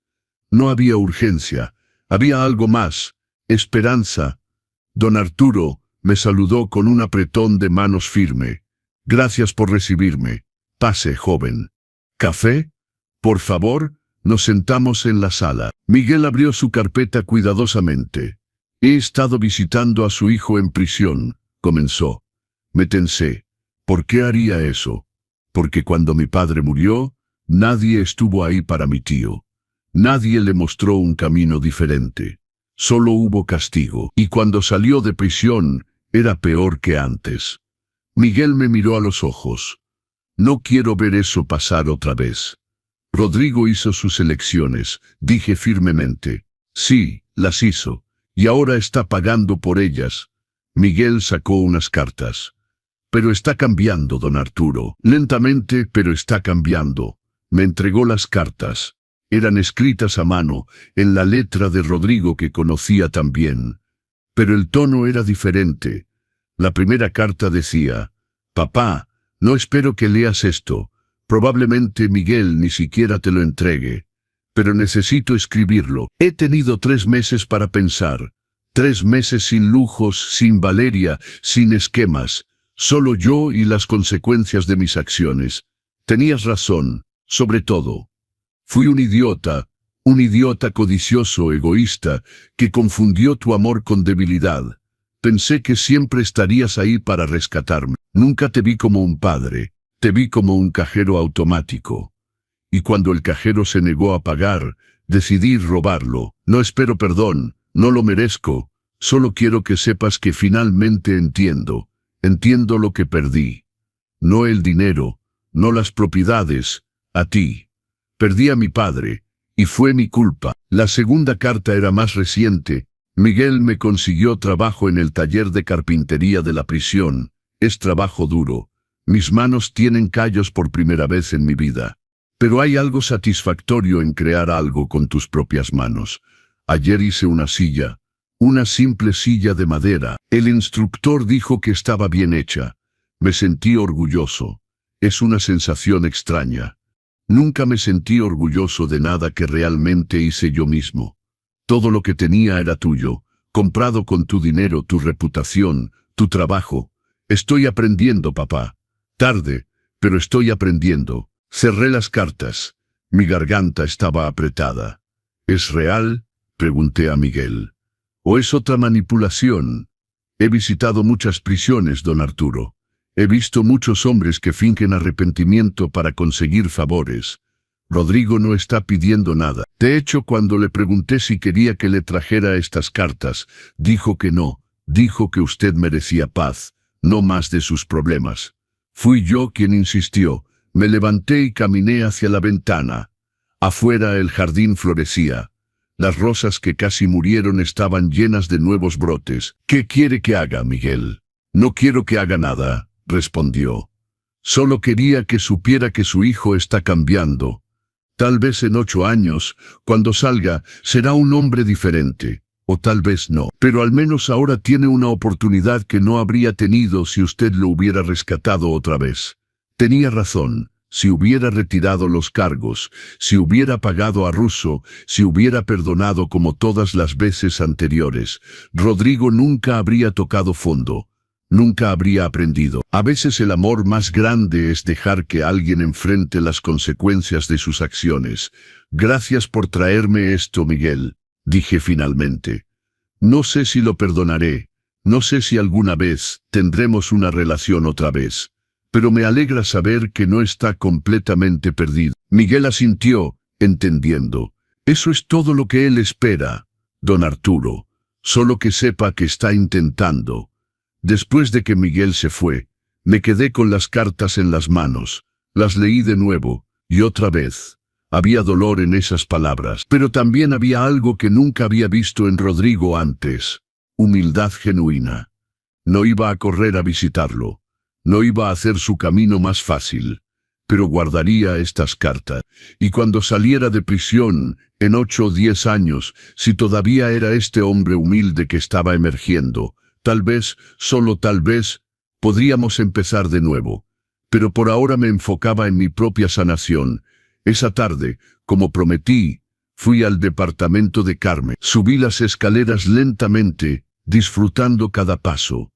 No había urgencia, había algo más, esperanza. Don Arturo me saludó con un apretón de manos firme. Gracias por recibirme. Pase, joven. ¿Café? Por favor, nos sentamos en la sala. Miguel abrió su carpeta cuidadosamente. He estado visitando a su hijo en prisión, comenzó. Me tensé. ¿Por qué haría eso? Porque cuando mi padre murió, nadie estuvo ahí para mi tío. Nadie le mostró un camino diferente. Solo hubo castigo. Y cuando salió de prisión, era peor que antes. Miguel me miró a los ojos. No quiero ver eso pasar otra vez. Rodrigo hizo sus elecciones, dije firmemente. Sí, las hizo. Y ahora está pagando por ellas. Miguel sacó unas cartas. Pero está cambiando, don Arturo. Lentamente, pero está cambiando. Me entregó las cartas. Eran escritas a mano, en la letra de Rodrigo que conocía también. Pero el tono era diferente. La primera carta decía, «Papá, no espero que leas esto. Probablemente Miguel ni siquiera te lo entregue. Pero necesito escribirlo. He tenido 3 meses para pensar. 3 meses sin lujos, sin Valeria, sin esquemas. Solo yo y las consecuencias de mis acciones. Tenías razón, sobre todo. Fui un idiota codicioso, egoísta, que confundió tu amor con debilidad. Pensé que siempre estarías ahí para rescatarme. Nunca te vi como un padre, te vi como un cajero automático. Y cuando el cajero se negó a pagar, decidí robarlo. No espero perdón, no lo merezco, solo quiero que sepas que finalmente entiendo lo que perdí. No el dinero, no las propiedades, a ti. Perdí a mi padre, y fue mi culpa. La segunda carta era más reciente. Miguel me consiguió trabajo en el taller de carpintería de la prisión. Es trabajo duro. Mis manos tienen callos por primera vez en mi vida. Pero hay algo satisfactorio en crear algo con tus propias manos. Ayer hice una silla, una simple silla de madera. El instructor dijo que estaba bien hecha. Me sentí orgulloso. Es una sensación extraña. Nunca me sentí orgulloso de nada que realmente hice yo mismo. Todo lo que tenía era tuyo, comprado con tu dinero, tu reputación, tu trabajo. Estoy aprendiendo, papá. Tarde, pero estoy aprendiendo. Cerré las cartas. Mi garganta estaba apretada. ¿Es real?, pregunté a Miguel. ¿O es otra manipulación? He visitado muchas prisiones, don Arturo. He visto muchos hombres que fingen arrepentimiento para conseguir favores. Rodrigo no está pidiendo nada. De hecho, cuando le pregunté si quería que le trajera estas cartas, dijo que no. Dijo que usted merecía paz, no más de sus problemas. Fui yo quien insistió. Me levanté y caminé hacia la ventana. Afuera el jardín florecía. Las rosas que casi murieron estaban llenas de nuevos brotes. ¿Qué quiere que haga, Miguel? No quiero que haga nada, respondió. Solo quería que supiera que su hijo está cambiando. Tal vez en 8 años, cuando salga, será un hombre diferente. O tal vez no. Pero al menos ahora tiene una oportunidad que no habría tenido si usted lo hubiera rescatado otra vez. Tenía razón. Si hubiera retirado los cargos, si hubiera pagado a Russo, si hubiera perdonado como todas las veces anteriores, Rodrigo nunca habría tocado fondo. Nunca habría aprendido. A veces el amor más grande es dejar que alguien enfrente las consecuencias de sus acciones. Gracias por traerme esto, Miguel, dije finalmente. No sé si lo perdonaré. No sé si alguna vez tendremos una relación otra vez. Pero me alegra saber que no está completamente perdido. Miguel asintió, entendiendo. Eso es todo lo que él espera, don Arturo. Solo que sepa que está intentando. Después de que Miguel se fue, me quedé con las cartas en las manos. Las leí de nuevo, y otra vez. Había dolor en esas palabras, pero también había algo que nunca había visto en Rodrigo antes. Humildad genuina. No iba a correr a visitarlo. No iba a hacer su camino más fácil, pero guardaría estas cartas. Y cuando saliera de prisión, en 8 o 10 años, si todavía era este hombre humilde que estaba emergiendo, tal vez, solo tal vez, podríamos empezar de nuevo. Pero por ahora me enfocaba en mi propia sanación. Esa tarde, como prometí, fui al departamento de Carmen. Subí las escaleras lentamente, disfrutando cada paso.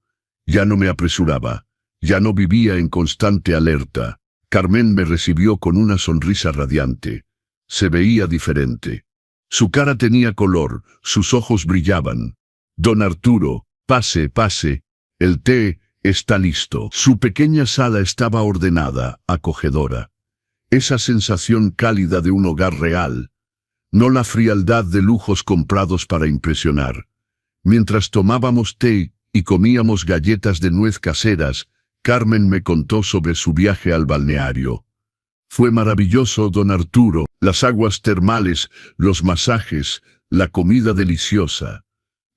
Ya no me apresuraba. Ya no vivía en constante alerta. Carmen me recibió con una sonrisa radiante. Se veía diferente. Su cara tenía color, sus ojos brillaban. Don Arturo, pase, pase. El té está listo. Su pequeña sala estaba ordenada, acogedora. Esa sensación cálida de un hogar real. No la frialdad de lujos comprados para impresionar. Mientras tomábamos té y comíamos galletas de nuez caseras, Carmen me contó sobre su viaje al balneario. Fue maravilloso, don Arturo, las aguas termales, los masajes, la comida deliciosa.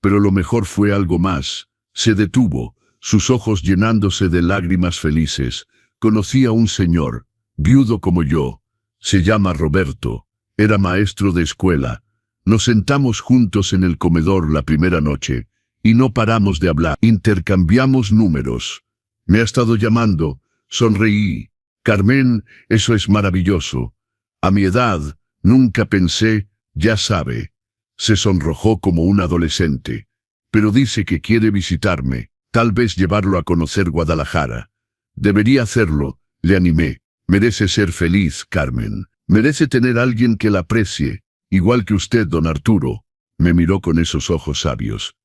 Pero lo mejor fue algo más. Se detuvo, sus ojos llenándose de lágrimas felices. Conocí a un señor, viudo como yo. Se llama Roberto. Era maestro de escuela. Nos sentamos juntos en el comedor la primera noche, y no paramos de hablar. Intercambiamos números. Me ha estado llamando. Sonreí. Carmen, eso es maravilloso. A mi edad, nunca pensé, ya sabe. Se sonrojó como un adolescente. Pero dice que quiere visitarme, tal vez llevarlo a conocer Guadalajara. Debería hacerlo, le animé. Merece ser feliz, Carmen. Merece tener a alguien que la aprecie, igual que usted, don Arturo. Me miró con esos ojos sabios.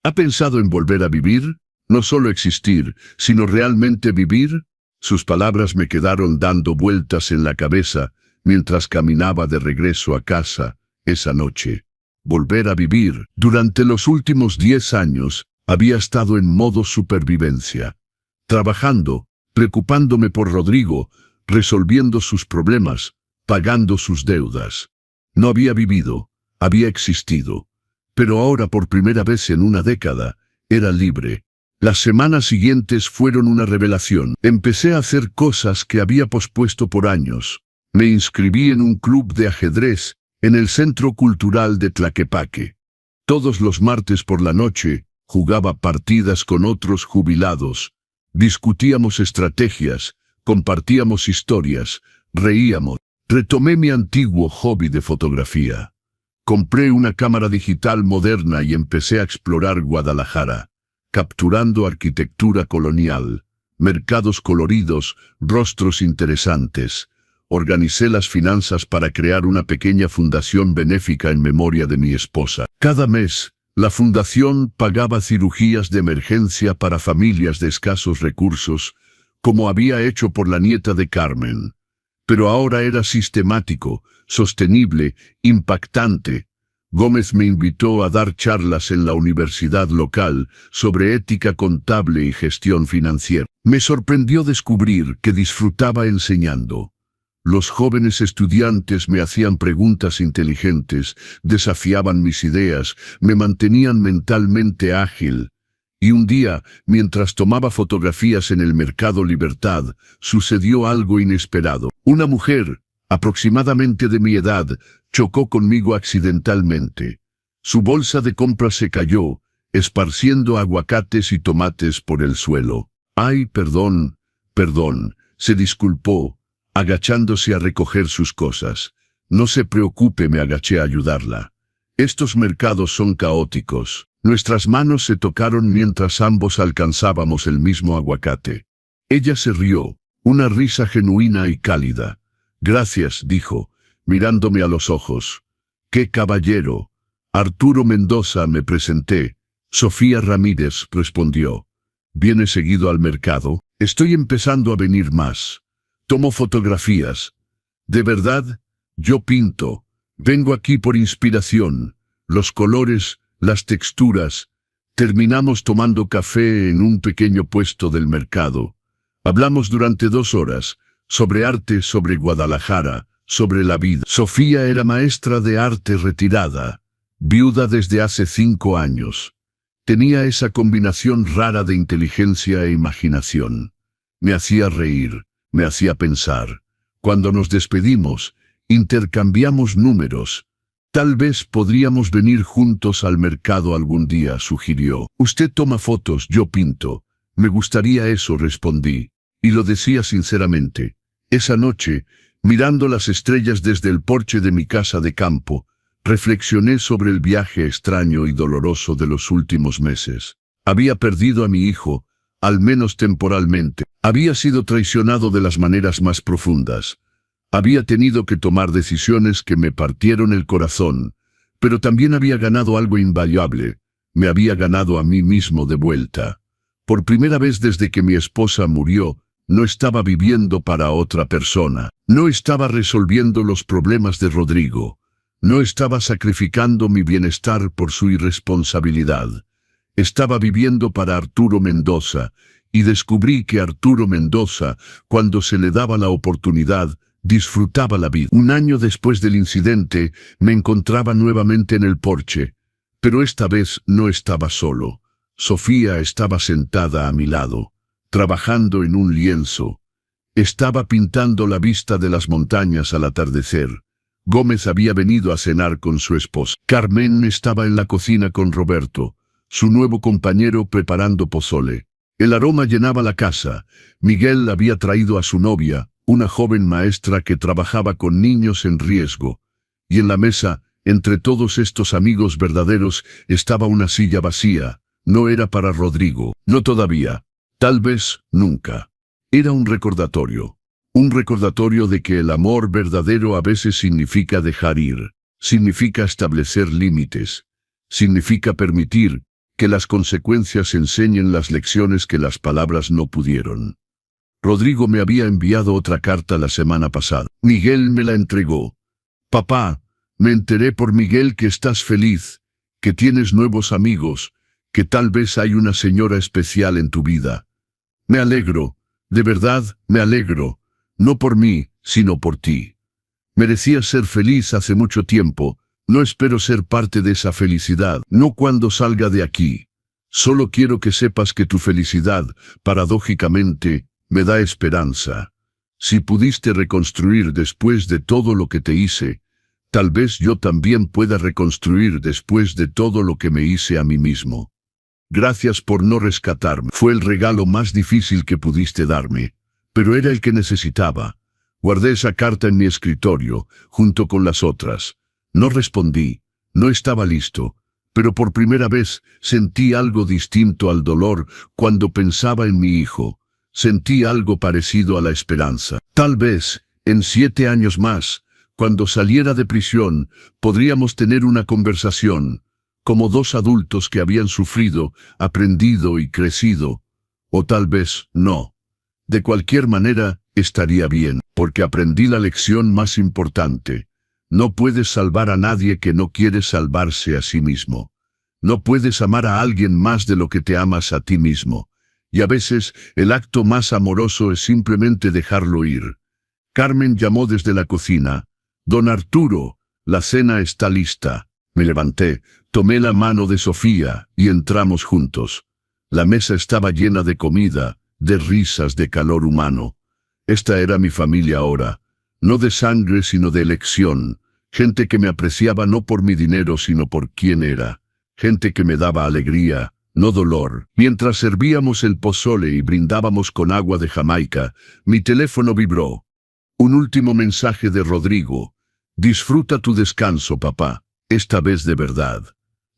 ¿Ha pensado en volver a vivir? No solo existir, sino realmente vivir. Sus palabras me quedaron dando vueltas en la cabeza mientras caminaba de regreso a casa esa noche. Volver a vivir. Durante los últimos 10 años había estado en modo supervivencia, trabajando, preocupándome por Rodrigo, resolviendo sus problemas, pagando sus deudas. No había vivido, había existido. Pero ahora, por primera vez en una década, era libre. Las semanas siguientes fueron una revelación. Empecé a hacer cosas que había pospuesto por años. Me inscribí en un club de ajedrez en el Centro Cultural de Tlaquepaque. Todos los martes por la noche jugaba partidas con otros jubilados. Discutíamos estrategias, compartíamos historias, reíamos. Retomé mi antiguo hobby de fotografía. Compré una cámara digital moderna y empecé a explorar Guadalajara, capturando arquitectura colonial, mercados coloridos, rostros interesantes. Organicé las finanzas para crear una pequeña fundación benéfica en memoria de mi esposa. Cada mes, la fundación pagaba cirugías de emergencia para familias de escasos recursos, como había hecho por la nieta de Carmen. Pero ahora era sistemático, sostenible, impactante. Gómez me invitó a dar charlas en la universidad local sobre ética contable y gestión financiera. Me sorprendió descubrir que disfrutaba enseñando. Los jóvenes estudiantes me hacían preguntas inteligentes, desafiaban mis ideas, me mantenían mentalmente ágil. Y un día, mientras tomaba fotografías en el Mercado Libertad, sucedió algo inesperado. Una mujer, aproximadamente de mi edad, chocó conmigo accidentalmente. Su bolsa de compras se cayó, esparciendo aguacates y tomates por el suelo. «Ay, perdón», se disculpó, agachándose a recoger sus cosas. «No se preocupe», me agaché a ayudarla. «Estos mercados son caóticos». Nuestras manos se tocaron mientras ambos alcanzábamos el mismo aguacate. Ella se rió, una risa genuina y cálida. «Gracias», dijo, mirándome a los ojos. «¡Qué caballero!». «Arturo Mendoza», me presenté. «Sofía Ramírez», respondió. «¿Viene seguido al mercado?» «Estoy empezando a venir más. Tomo fotografías». «¿De verdad?» «Yo pinto. Vengo aquí por inspiración. Los colores, las texturas». Terminamos tomando café en un pequeño puesto del mercado. Hablamos durante 2 horas, sobre arte, sobre Guadalajara, sobre la vida. Sofía era maestra de arte retirada, viuda desde hace 5 años. Tenía esa combinación rara de inteligencia e imaginación. Me hacía reír, me hacía pensar. Cuando nos despedimos, intercambiamos números. «Tal vez podríamos venir juntos al mercado algún día», sugirió. «Usted toma fotos, yo pinto». «Me gustaría eso», respondí, y lo decía sinceramente. Esa noche, mirando las estrellas desde el porche de mi casa de campo, reflexioné sobre el viaje extraño y doloroso de los últimos meses. Había perdido a mi hijo, al menos temporalmente. Había sido traicionado de las maneras más profundas. Había tenido que tomar decisiones que me partieron el corazón, pero también había ganado algo invaluable. Me había ganado a mí mismo de vuelta. Por primera vez desde que mi esposa murió, no estaba viviendo para otra persona. No estaba resolviendo los problemas de Rodrigo. No estaba sacrificando mi bienestar por su irresponsabilidad. Estaba viviendo para Arturo Mendoza, y descubrí que Arturo Mendoza, cuando se le daba la oportunidad, disfrutaba la vida. Un año después del incidente, me encontraba nuevamente en el porche, pero esta vez no estaba solo. Sofía estaba sentada a mi lado, trabajando en un lienzo. Estaba pintando la vista de las montañas al atardecer. Gómez había venido a cenar con su esposa. Carmen estaba en la cocina con Roberto, su nuevo compañero, preparando pozole. El aroma llenaba la casa. Miguel había traído a su novia, una joven maestra que trabajaba con niños en riesgo. Y en la mesa, entre todos estos amigos verdaderos, estaba una silla vacía. No era para Rodrigo. No todavía. Tal vez nunca. Era un recordatorio. Un recordatorio de que el amor verdadero a veces significa dejar ir. Significa establecer límites. Significa permitir que las consecuencias enseñen las lecciones que las palabras no pudieron. Rodrigo me había enviado otra carta la semana pasada. Miguel me la entregó. Papá, me enteré por Miguel que estás feliz, que tienes nuevos amigos, que tal vez hay una señora especial en tu vida. Me alegro, de verdad, me alegro, no por mí, sino por ti. Merecías ser feliz hace mucho tiempo, no espero ser parte de esa felicidad, no cuando salga de aquí. Solo quiero que sepas que tu felicidad, paradójicamente, me da esperanza. Si pudiste reconstruir después de todo lo que te hice, tal vez yo también pueda reconstruir después de todo lo que me hice a mí mismo. Gracias por no rescatarme. Fue el regalo más difícil que pudiste darme, pero era el que necesitaba. Guardé esa carta en mi escritorio, junto con las otras. No respondí, no estaba listo, pero por primera vez sentí algo distinto al dolor cuando pensaba en mi hijo. Sentí algo parecido a la esperanza. Tal vez, en 7 años más, cuando saliera de prisión, podríamos tener una conversación, como dos adultos que habían sufrido, aprendido y crecido. O tal vez no. De cualquier manera, estaría bien, porque aprendí la lección más importante. No puedes salvar a nadie que no quiere salvarse a sí mismo. No puedes amar a alguien más de lo que te amas a ti mismo. Y a veces, el acto más amoroso es simplemente dejarlo ir. Carmen llamó desde la cocina. Don Arturo, la cena está lista. Me levanté, tomé la mano de Sofía y entramos juntos. La mesa estaba llena de comida, de risas, de calor humano. Esta era mi familia ahora, no de sangre sino de elección. Gente que me apreciaba no por mi dinero sino por quién era. Gente que me daba alegría, no dolor. Mientras servíamos el pozole y brindábamos con agua de Jamaica, mi teléfono vibró. Un último mensaje de Rodrigo. Disfruta tu descanso, papá, esta vez de verdad.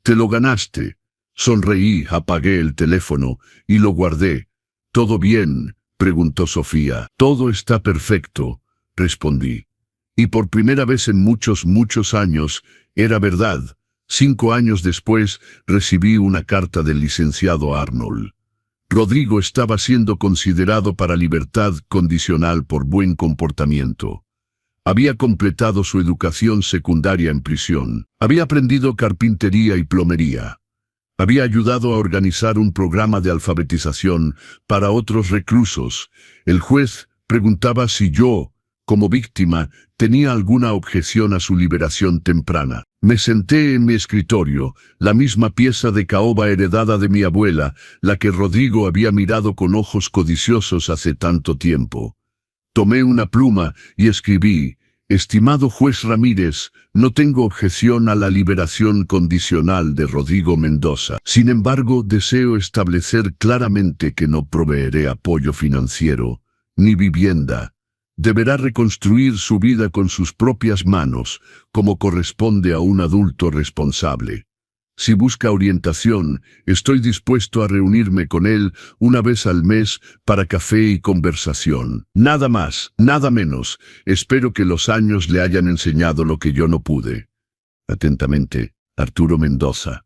Te lo ganaste. Sonreí, apagué el teléfono y lo guardé. ¿Todo bien?, preguntó Sofía. Todo está perfecto, respondí. Y por primera vez en muchos años, era verdad. 5 años después, recibí una carta del licenciado Arnold. Rodrigo estaba siendo considerado para libertad condicional por buen comportamiento. Había completado su educación secundaria en prisión. Había aprendido carpintería y plomería. Había ayudado a organizar un programa de alfabetización para otros reclusos. El juez preguntaba si yo, como víctima, tenía alguna objeción a su liberación temprana. Me senté en mi escritorio, la misma pieza de caoba heredada de mi abuela, la que Rodrigo había mirado con ojos codiciosos hace tanto tiempo. Tomé una pluma y escribí: Estimado juez Ramírez, no tengo objeción a la liberación condicional de Rodrigo Mendoza. Sin embargo, deseo establecer claramente que no proveeré apoyo financiero, ni vivienda. Deberá reconstruir su vida con sus propias manos, como corresponde a un adulto responsable. Si busca orientación, estoy dispuesto a reunirme con él una vez al mes para café y conversación. Nada más, nada menos. Espero que los años le hayan enseñado lo que yo no pude. Atentamente, Arturo Mendoza.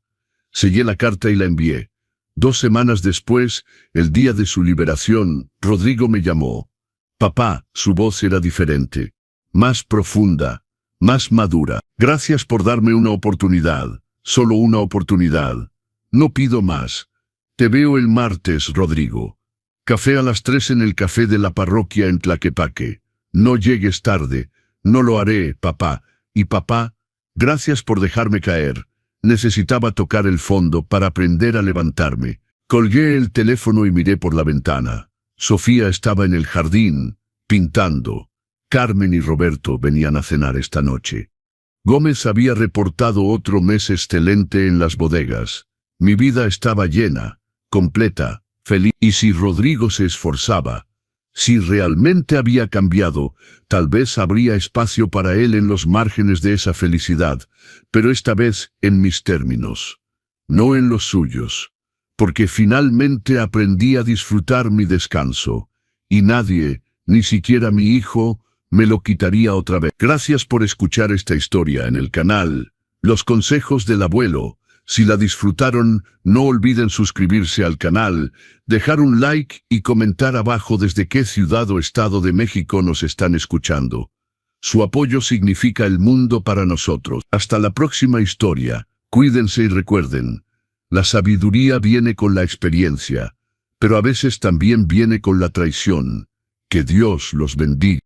Sellé la carta y la envié. 2 semanas después, el día de su liberación, Rodrigo me llamó. Papá, su voz era diferente, más profunda, más madura. Gracias por darme una oportunidad. Solo una oportunidad. No pido más. Te veo el martes, Rodrigo. Café a las 3 en el café de la parroquia en Tlaquepaque. No llegues tarde. No lo haré, papá. Y papá, gracias por dejarme caer. Necesitaba tocar el fondo para aprender a levantarme. Colgué el teléfono y miré por la ventana. Sofía estaba en el jardín, pintando. Carmen y Roberto venían a cenar esta noche. Gómez había reportado otro mes excelente en las bodegas. Mi vida estaba llena, completa, feliz. Y si Rodrigo se esforzaba, si realmente había cambiado, tal vez habría espacio para él en los márgenes de esa felicidad, pero esta vez en mis términos, no en los suyos, porque finalmente aprendí a disfrutar mi descanso, y nadie, ni siquiera mi hijo, me lo quitaría otra vez. Gracias por escuchar esta historia en el canal Los Consejos del Abuelo. Si la disfrutaron, no olviden suscribirse al canal, dejar un like y comentar abajo desde qué ciudad o estado de México nos están escuchando. Su apoyo significa el mundo para nosotros. Hasta la próxima historia. Cuídense y recuerden, la sabiduría viene con la experiencia, pero a veces también viene con la traición. Que Dios los bendiga.